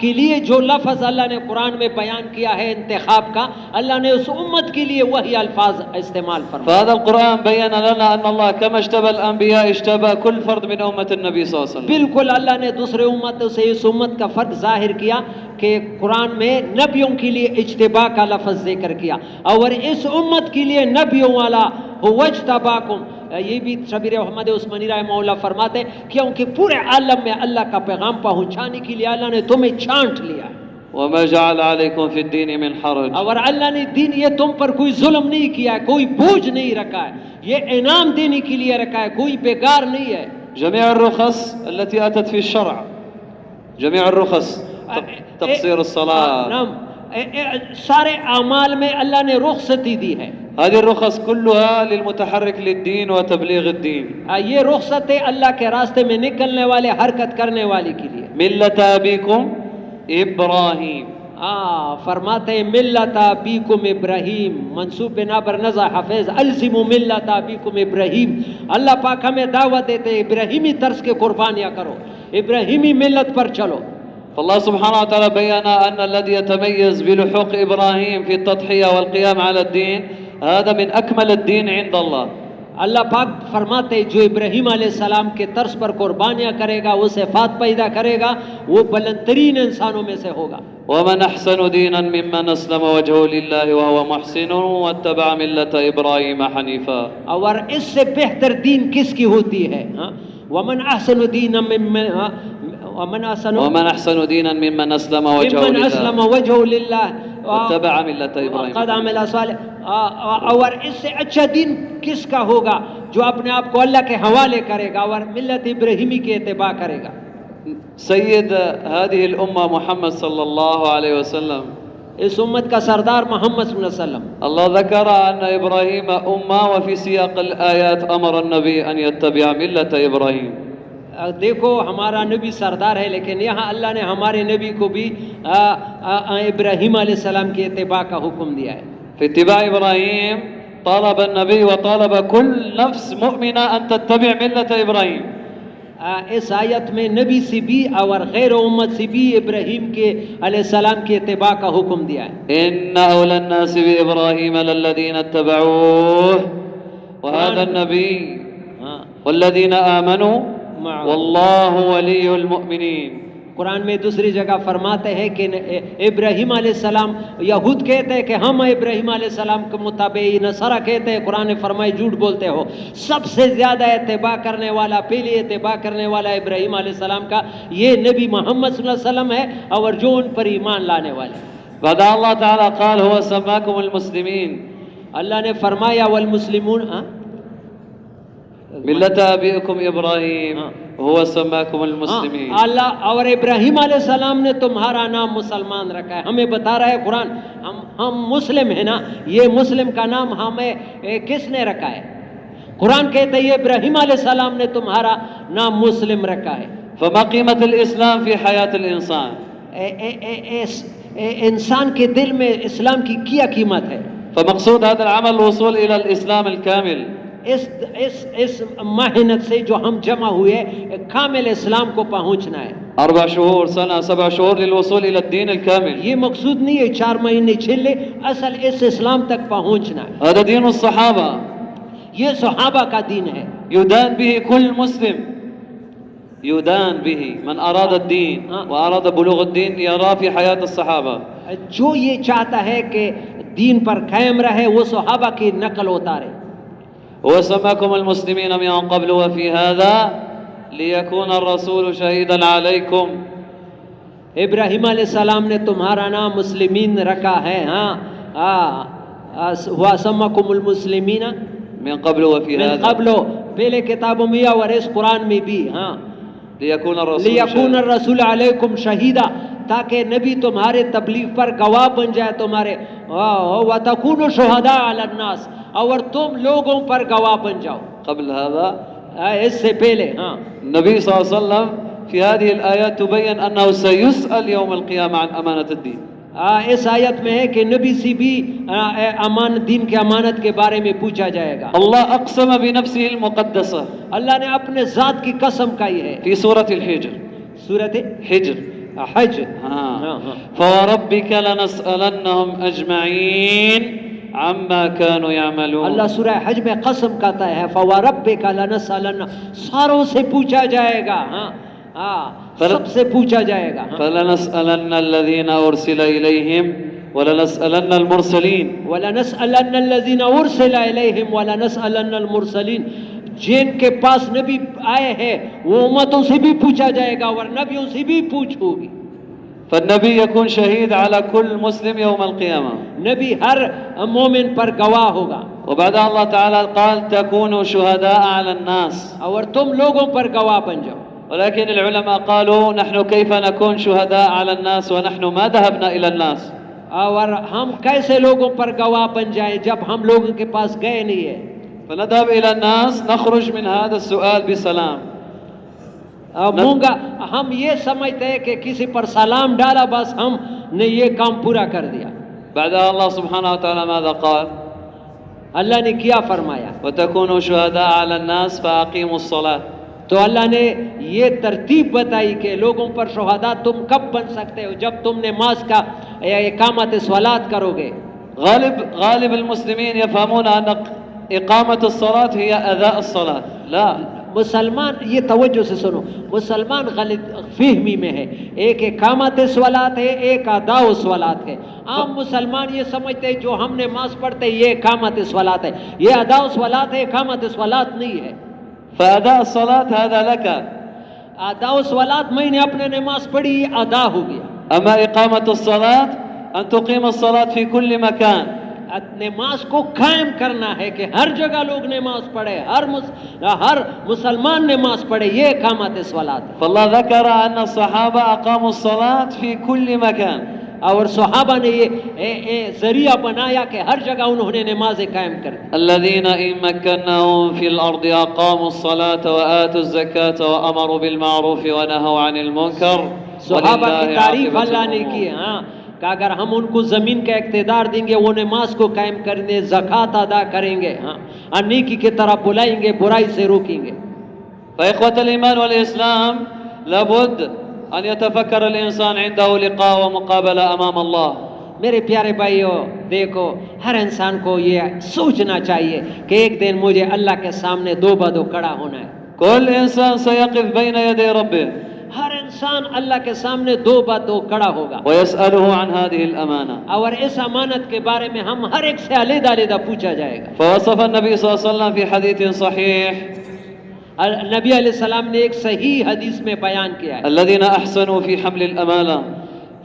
کے لیے جو لفظ اللہ نے قرآن میں بیان کیا ہے انتخاب کا، اللہ نے اس امت کے لیے وہی الفاظ استعمال فرمایا. فهذا القرآن بين لنا أن الله كما اجتبى الأنبياء اجتبى كل فرد من أمة النبي صلى الله عليه وسلم. بالکل اللہ نے دوسرے امتوں سے اس امت کا فرق ظاہر کیا کہ قرآن میں نبیوں کے لیے اجتباء کا لفظ ذکر کیا، اور اس امت کے لیے نبیوں والا هو اجتباکم. یہ بھی شبیر احمد عثمانی رحمہ اللہ فرماتے ہیں کیونکہ پورے عالم میں اللہ کا پیغام پہنچانے کے لیے اللہ نے تمہیں چھانٹ لیا. وما جعل عليكم في الدين من حرج. اور اللہ نے دین یہ تم پر کوئی ظلم نہیں کیا ہے، کوئی بوجھ نہیں رکھا ہے، یہ انعام دینے کے لیے رکھا ہے، کوئی بیکار نہیں ہے. جميع الرخص التي أتت في الشرع، جميع الرخص، تقصير الصلاة، نعم، سارے اعمال میں اللہ نے رخصتی دی ہے. هذه الرخص كلها للمتحرك للدين وتبليغ الدين. یہ رخصت ہے اللہ کے راستے میں نکلنے والے، حرکت کرنے والے کے لیے. ملة أبيكم إبراهيم. فرماتے ہیں ملت ابیکم ابراہیم، منصوب بنا بر نزا حافظ الزموا ملت ابیکم ابراہیم. اللہ پاک ہمیں دعوت دیتے ہیں ابراہیمی طرز کے قربانیاں کرو، ابراہیمی ملت پر چلو. فالله سبحانه وتعالى بيّن أن الذي يتميز بلحوق إبراهيم في التضحية والقيام على الدين هذا من أكمل الدين عند الله. اللہ پاک فرماتے جو ابراہیم علیہ السلام کے طرز پر قربانیاں کرے گا، وہ صفات پیدا کرے گا، وہ بلند ترین انسانوں میں سے ہوگا. ومن أحسن دينا ممن أسلم وجهه لله وهو محسن واتبع ملة إبراهيم حنيفا. اور اس سے بہتر دین کس کی ہوتی ہے؟ ومن احسن دینا ومن أحسن دينا ممن أسلم وجهه لله واتبع ملة إبراهيم. قد عمل صالح. اور اس سے اچھا دین کس کا ہوگا؟ جو اپنے آپ کو اللہ کے حوالے کرے گا اور ملت ابراہیمی کے اتباع کرے گا. سيد هذه الأمة محمد صلى الله عليه وسلم، اس امت کا سردار محمد صلی اللہ علیہ وسلم. الله ذكر أن إبراهيم أمة وفي سياق الآيات أمر النبي أن يتبع ملة إبراهيم. دیکھو ہمارا نبی سردار ہے، لیکن یہاں اللہ نے ہمارے نبی کو بھی ابراہیم علیہ السلام کے اتباع کا حکم دیا ہے. في اتباع إبراهيم طالب النبي وطالب كل نفس مؤمنة أن تتبع ملة إبراهيم. اس آیت میں نبی سے بھی اور غیر امت سے بھی ابراہیم کے علیہ السلام کے اتباع کا حکم دیا ہے. إن أولى الناس بإبراهيم للذين اتبعوه وهذا النبي والذين آمنوا والله ولي المؤمنين. قرآن میں دوسری جگہ فرماتے ہیں کہ ابراہیم علیہ السلام، یہود کہتے ہیں کہ ہم ابراہیم علیہ السلام کے مطابق، نصارہ کہتے ہیں قرآن نے فرمائے جھوٹ بولتے ہو، سب سے زیادہ اتباع کرنے والا، پہلے اتباع کرنے والا ابراہیم علیہ السلام کا یہ نبی محمد صلی اللہ علیہ وسلم ہے، اور جو ان پر ایمان لانے والے. بعد الله تعالى قال هو سماكم المسلمين. اللہ نے فرمایا والمسلمون ملة أبيكم إبراهيم هو سماكم المسلمين. اللہ اور ابراہیم علیہ السلام نے تمہارا نام مسلمان رکھا ہے. ہمیں بتا رہا ہے قرآن، ہم مسلم ہیں نا، یہ مسلم کا نام ہمیں کس نے رکھا ہے؟ قرآن کہتا ہے ابراہیم علیہ السلام نے تمہارا نام مسلم رکھا ہے. فما قيمة الإسلام في حياة الإنسان؟ انسان کے دل میں اسلام کی کیا قیمت ہے؟ فمقصود هذا العمل الوصول إلى الإسلام الكامل. اس محنت سے جو ہم جمع ہوئے کامل اسلام کو پہنچنا ہے. 4 شهور سنة 7 شهور للوصول إلى الدين الكامل. یہ مقصود نہیں ہے 4 مہینے چھلے، اصل اس اسلام تک پہنچنا ہے. هذا دين الصحابة، یہ صحابہ کا دین ہے. يدان به كل مسلم، يدان به من أراد الدين وأراد بلوغ الدين يرى في حياة الصحابة. جو یہ چاہتا ہے کہ دین پر قائم رہے وہ صحابہ کی نقل اتارے. وسماكم المسلمين من قبل وفي هذا ليكون الرسول شهيدا عليكم. ابراہیم علیہ السلام نے تمہارا نام مسلمین رکھا ہے. وسماكم المسلمین من قبل وفي من هذا قبل، پہلے کتابوں میں اور اس قرآن میں بھی. ليكون الرسول الرسول علیکم شہیدا، تاکہ نبی تمہارے تبلیغ پر گواہ بن جائے تمہارے وَتَكُونُوا شُهَدَاءَ عَلَى النَّاسِ اور تم لوگوں پر گواہ بن جاؤ. قبل هذا اس سے پہلے النبي صلى الله عليه وسلم في هذه الآيات تبين أنه سيسأل يوم القيامة عن أمانة الدين. اس آیت میں ہے کہ نبی سے بھی امانت دین کے امانت کے بارے میں پوچھا جائے گا. الله أقسم بنفسه المقدسة اللہ نے اپنے ذات کی قسم کھائی ہے في سورة الحجر. سورۃ حجر. حج. فوربك لنسألنهم أجمعين عما كانوا يعملون. اللہ سورہ حج میں قسم کہتا ہے فوربک لنسألن ساروں سے پوچھا جائے گا. سب سے پوچھا جائے گا. فلنسألن الذين أرسل إليهم ولنسألن المرسلين. ولنسألن الذين أرسل إليهم ولنسألن المرسلين. جن کے پاس نبی آئے ہیں وہ امتوں سے بھی پوچھا جائے گا اور نبیوں سے بھی پوچھ ہوگی. فالنبي يكون شهيد على كل مسلم يوم القيامة. نبی ہر مومن پر گواہ ہوگا. وبعد الله تعالى قال تكونوا شهداء على الناس. اور تم لوگوں پر گواہ بن جاؤ. ولكن العلماء قالوا نحن كيف نكون شهداء على الناس ونحن ما ذهبنا إلى الناس. اور ہم کیسے لوگوں پر گواہ بن جائیں جب ہم لوگوں کے پاس گئے نہیں ہیں. فنذهب إلى الناس نخرج من هذا السؤال بسلام. مونگا ہم یہ سمجھتے ہیں کہ کسی پر سلام ڈالا بس ہم نے یہ کام پورا کر دیا. بعد الله سبحانه وتعالى ماذا قال؟ اللہ نے کیا فرمایا؟ وتكونوا شهداء على الناس فأقيموا الصلاة. تو اللہ نے یہ ترتیب بتائی کہ لوگوں پر شہداء تم کب بن سکتے ہو جب تم نماز کا اقامت صلات کرو گے. غالب المسلمين يفهمون أن إقامة الصلاة هي أداء الصلاة. لا. مسلمان یہ توجہ سے سنو مسلمان غلط فہمی میں ہے. ایک اقامت صلات ہے ایک اداء صلات ہے. عام مسلمان یہ سمجھتے ہیں جو ہم نماز پڑھتے یہ اقامت صلات ہے یہ اداء صلات ہے اقامت صلات نہیں ہے. فأداء الصلاة هذا لك. اداء صلات میں نے اپنے نماز پڑھی یہ ادا ہو گیا. أما إقامة الصلاة أن تقيم الصلاة في كل مكان. نماز کو قائم کرنا ہے کہ ہر جگہ لوگ نماز پڑھے ہر مسلمان نماز پڑھے یہ اقامت صلات. فالله ذكر أن الصحابة أقاموا الصلاة في كل مكان. اور صحابہ نے یہ ذریعہ بنایا کہ ہر جگہ انہوں نے نمازیں قائم کر دی. الذين إن مكناهم في الأرض أقاموا الصلاة وآتوا الزكاة وأمروا بالمعروف ونهوا عن المنكر. صحابہ کی تعریف اللہ نے کی کہ اگر ہم ان کو زمین کا اقتدار دیں گے وہ نماز کو قائم کریں گے زکوٰۃ ادا کریں گے نیکی کی طرف بلائیں گے برائی سے روکیں گے. فإخوة الإيمان والإسلام لابد أن يتفكر الإنسان عنده لقاء ومقابلة أمام الله. میرے پیارے بھائیو دیکھو ہر انسان کو یہ سوچنا چاہیے کہ ایک دن مجھے اللہ کے سامنے دو بدو کھڑا ہونا ہے. كل إنسان سيقف بين يدي ربه. ہر انسان اللہ کے سامنے دو بدو کھڑا ہوگا. ويسأله عن هذه الأمانة. اور اس امانت کے بارے میں ہم ہر ایک سے علیحدہ علیحدہ پوچھا جائے گا. فوصف النبي صلى الله عليه وسلم في حديث صحيح. نبی علیہ السلام نے ایک صحیح حدیث میں بیان کیا ہے الذين أحسنوا في حمل الأمانة.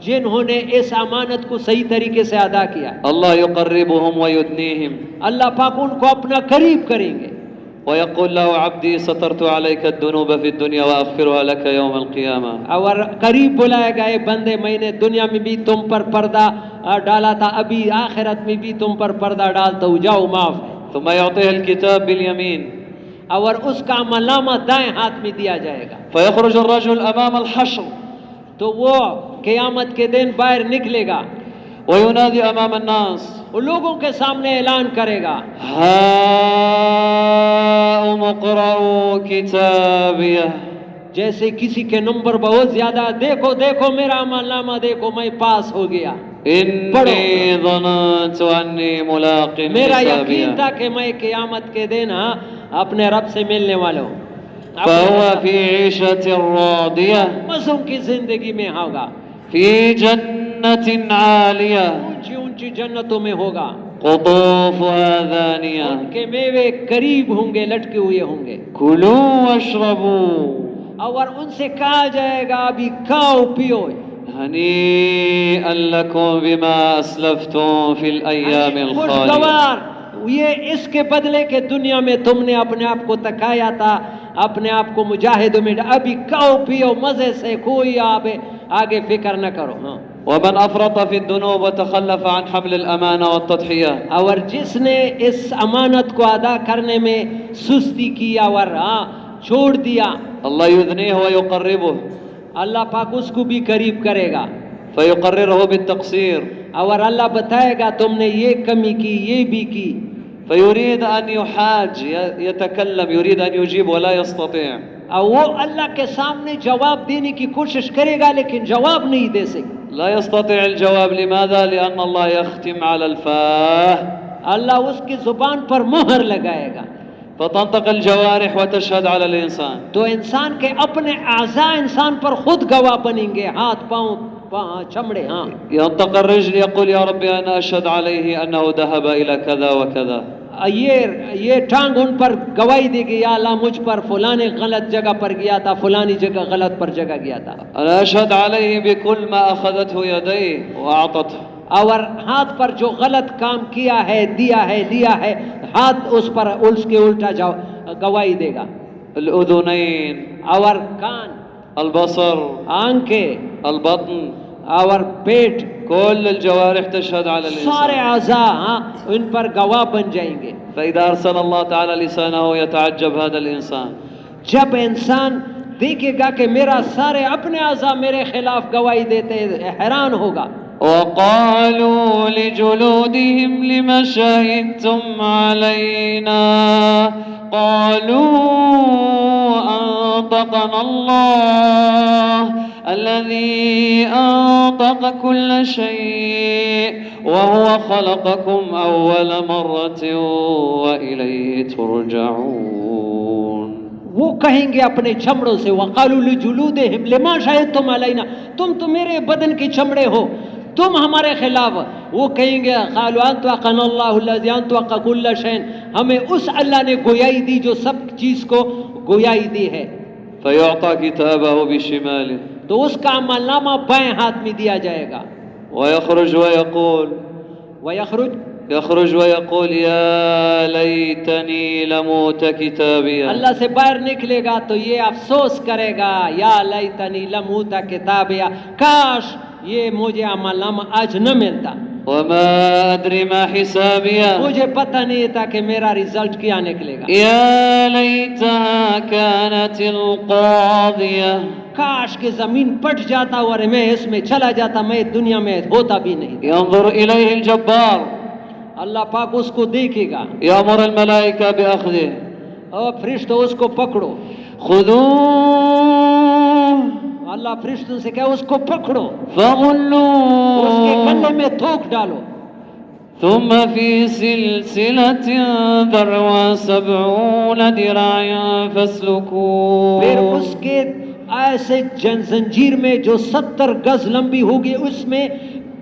جنہوں نے اس امانت کو صحیح طریقے سے ادا کیا الله يقربهم ويدنيهم. اللہ پاک ان کو اپنا قریب کریں گے. ويقول له عبدي سترت عليك الذنوب في الدنيا وأغفرها لك يوم القيامة. اور قریب بلائے گئے بندے میں نے دنیا میں بھی تم پر پردہ ڈالا تھا ابھی آخرت میں بھی تم پر پردہ ڈالتا ہوں جاؤ معاف. ثم يعطيه الكتاب باليمين. اور اس کا عملنامہ دائیں ہاتھ میں دیا جائے گا. فيخرج الرجل أمام الحشر. تو وہ قیامت کے دن باہر نکلے گا. وينادي أمام الناس. وہ لوگوں کے سامنے اعلان کرے گا هاؤم اقرءوا كتابيه. جیسے کسی کے نمبر بہت زیادہ دیکھو دیکھو میرا عملنامہ دیکھو میں پاس ہو گیا. إني ظننت أني ملاق میرا یقین حسابيه. تھا کہ میں قیامت کے دن اپنے رب سے ملنے والا ہوں. فهو في عيشة راضية. مزوں کی زندگی میں ہوگا. في جنة عالية. اونچی اونچی جنتوں میں ہوگا. قطوفها دانية. ان کے میوے قریب ہوں گے لٹکے ہوئے ہوں گے. كلوا واشربوا. اور ان سے کہا جائے گا ابھی کھاؤ پیو. هنيئا لكم بما أسلفتم في الأيام الخالية. خوشگوار یہ اس کے بدلے کہ دنیا میں تم نے اپنے آپ کو تکایا تھا اپنے آپ کو مجاہدوں میں ابھی کھاؤ پیو مزے سے کوئی آگے فکر نہ کرو. ہاں. ومن أفرط في الذنوب وتخلف عن حمل الأمانة والتضحية اور جس نے اس امانت کو ادا کرنے میں سستی کی اور چھوڑ دیا، الله يثنيه ويقربه اللہ پاک اس کو بھی قریب کرے گا فيقرره بالتقصير اور اللہ بتائے گا تم نے یہ کمی کی، یہ بھی کی. فيريد أن يحاج يتكلم، يريد أن يجيب ولا يستطيع. اور وہ اللہ کے سامنے جواب دینے کی کوشش کرے گا لیکن جواب نہیں دے سکے. لا يستطيع الجواب. لماذا؟ لأن الله يختم على الفاه اللہ اس کی زبان پر مہر لگائے گا. فتنطق الجوارح وتشهد على الإنسان. تو انسان کے اپنے اعضاء انسان پر خود گواہ بنیں گے، ہاتھ پاؤں چمڑے. ہاں. ينطق الرجل يقول يا ربي أنا أشهد عليه أنه ذهب إلى كذا وكذا. یہ ٹانگ ان پر گواہی دے گی، یا اللہ مجھ پر فلانے غلط جگہ پر گیا تھا، فلانی جگہ غلط پر جگہ گیا تھا. أنا أشهد عليه بكل ما أخذته يديه وأعطته. اور ہاتھ پر جو غلط کام کیا ہے، دیا ہے، لیا ہے، ہاتھ اس پر اس کے الٹا گواہی دے گا. الأذنين، اور کان، البصر، آنکھیں، البطن، اور پیٹ، كل الجوارح تشهد على الإنسان. سارے اعضاء ان پر گواہ بن جائیں گے. فإذا أرسل الله تعالى لسانه يتعجب هذا الإنسان. جب انسان دیکھے گا کہ میرا سارے اپنے اعضاء میرے خلاف گواہی دیتے، حیران ہوگا. وقالوا لجلودهم لم شهدتم علينا قالوا أنطقنا الله الذي أنطق كل شيء وهو خلقكم أول مرة وإليه ترجعون. وہ کہیں گے اپنے چمڑوں سے، وقالوا لجلودهم لما شهدتم علينا، تم تو میرے بدن کے چمڑے ہو، تم ہمارے خلاف. وہ کہیں گے قالوا انطقنا الله الذي انطق كل شيء، ہمیں اس اللہ نے گویائی دی جو سب چیز کو گویائی دی ہے. فيعطى كتابه بشماله، تو اس کا عمل نامہ بائیں ہاتھ میں دیا جائے گا. ويخرج ويقول يخرج ويقول يا ليتني لموت كتابيا. اللہ سے باہر نکلے گا تو یہ افسوس کرے گا، یا لیتنی لموت کتابیا، کاش یہ مجھے عمل نامہ آج نہ ملتا. وما أدري ما حسابيا. مجھے پتہ نہیں تھا کہ میرا ریزلٹ کیا نکلے گا. يا ليتها كانت القاضية. کاش کہ زمین پٹ جاتا اور میں اس میں چلا جاتا، میں دنیا میں ہوتا بھی نہیں. ينظر إليه الجبار. اللہ پاک اس کو دیکھے گا. يأمر الملائكة بأخذه. اور فرشتوں اس کو پکڑو. خذوه. اللہ فرشتوں سے کہے اس کو پکڑو، فغلوه. اس کے گلے میں تھوک ڈالو. ثم في سلسلة ذرعها 70 ذراعا فاسلكوه. پھر اس کے ایسے زنجیر میں جو 70 گز لمبی ہوگی، اس میں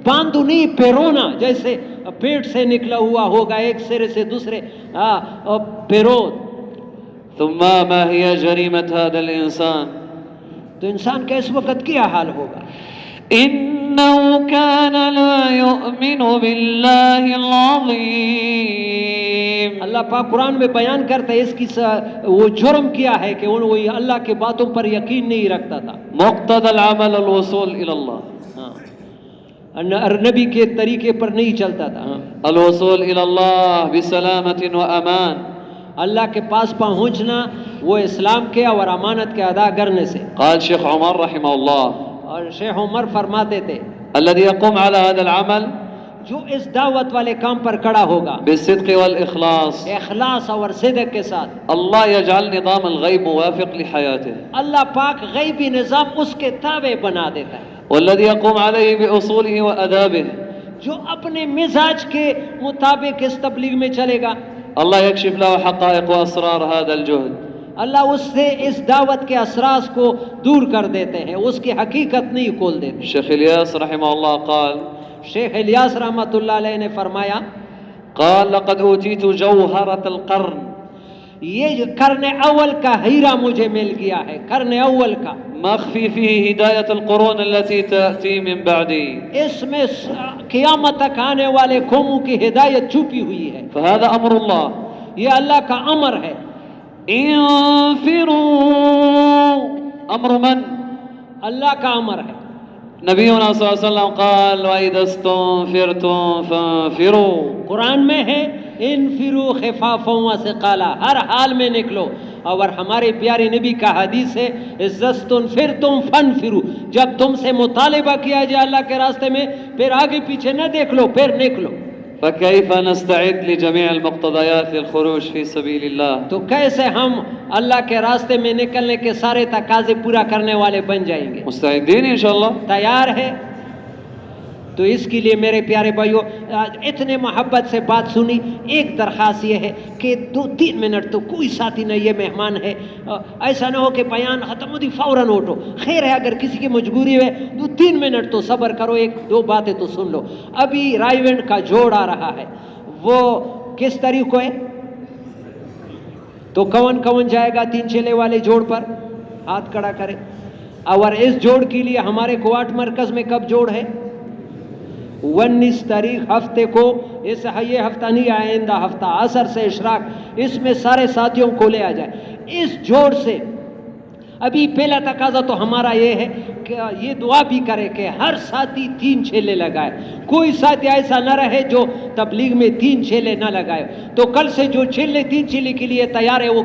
باندھو نہیں، پیرونا، جیسے پیٹ سے نکلا ہوا ہوگا ایک سرے سے دوسرے پیرو. ثم ما هي جريمة هذا الإنسان؟ تو انسان کا اس وقت کیا حال ہوگا؟ إنه كان لا يؤمن بالله العظيم. اللہ پاک قرآن میں بیان کرتا ہے اس کی وہ جرم کیا ہے کہ وہ اللہ کے باتوں پر یقین نہیں رکھتا تھا. مقتضى العمل الوصول إلى الله. نبی کے طریقے پر نہیں چلتا تھا. الوصول إلى الله بسلامة وأمان. اللہ کے پاس پہنچنا وہ اسلام کے اور امانت کے ادا کرنے سے. قال شیخ عمر رحمه الله. اور شیخ عمر فرماتے تھے الذي يقوم على هذا العمل جو اس دعوت والے کام پر کڑا ہوگا بالصدق والإخلاص، اخلاص اور صدق کے ساتھ، الله يجعل نظام الغيب موافق لحياته. اللہ پاک غیبی نظام اس کے تابع بنا دیتا ہے. والذي يقوم عليه بأصوله وأدابه، جو اپنے مزاج کے مطابق اس تبلیغ میں چلے گا، الله يكشف له حقائق وأسرار هذا الجهد. اللہ اس سے اس دعوت کے اسرار کو دور کر دیتے ہیں، اس کی حقیقت نہیں کھول دیتے. شیخ الیاس رحمه الله قال شیخ الیاس رحمۃ اللہ علیہ نے فرمایا قال لقد أوتيت جوهرة القرن. یہ قرن اول کا ہیرا مجھے مل گیا ہے، قرن اول کا. مخفي فيه هداية القرون التي تأتي من بعدي. اس میں قیامت تک آنے والے قوموں کی ہدایت چھپی ہوئی ہے. فهذا أمر الله. یہ اللہ کا امر ہے. انفروا. امر من؟ اللہ کا امر ہے. نبينا صلى الله عليه وسلم قال وإذا استنفرتم فانفروا. قرآن میں ہے انفرو خفافا و ثقالا، ہر حال میں نکلو. اور ہمارے پیارے نبی کا حدیث ہے استنفرتم فانفروا، جب تم سے مطالبہ کیا جائے اللہ کے راستے میں پھر آگے پیچھے نہ دیکھ لو، پھر نکلو. فكيف نستعد لجميع المقتضيات للخروج في سبيل الله؟ تو کیسے ہم اللہ کے راستے میں نکلنے کے سارے تقاضے پورا کرنے والے بن جائیں گے؟ مستعدين إن شاء الله. تیار ہے؟ تو اس کے لیے میرے پیارے بھائیوں اتنے محبت سے بات سنی. ایک درخواست یہ ہے کہ 2-3 منٹ تو کوئی ساتھی نہیں، یہ مہمان ہے، ایسا نہ ہو کہ بیان ختم ہوتی فوراً اٹھو. خیر ہے اگر کسی کی مجبوری ہے 2-3 منٹ تو صبر کرو، 1-2 باتیں تو سن لو. ابھی رائیونڈ کا جوڑ آ رہا ہے، وہ کس طریقے ہے؟ تو کون جائے گا 3 چیلے والے جوڑ پر؟ ہاتھ کھڑا کرے. اور اس جوڑ کے لیے ہمارے کوارٹ مرکز میں کب جوڑ ہے؟ 19 تاریخ ہفتے کو، اس یہ ہفتہ نہیں آئندہ ہفتہ عصر سے اشراق، اس میں سارے ساتھیوں کو لے آ جائے. اس جوڑ سے ابھی پہلا تقاضا تو ہمارا یہ ہے کہ یہ دعا بھی کرے کہ ہر ساتھی 3 چیلے لگائے. کوئی ساتھی ایسا نہ رہے جو تبلیغ میں 3 چیلے نہ لگائے. تو کل سے جو 3 چیلے کے لیے تیار ہے وہ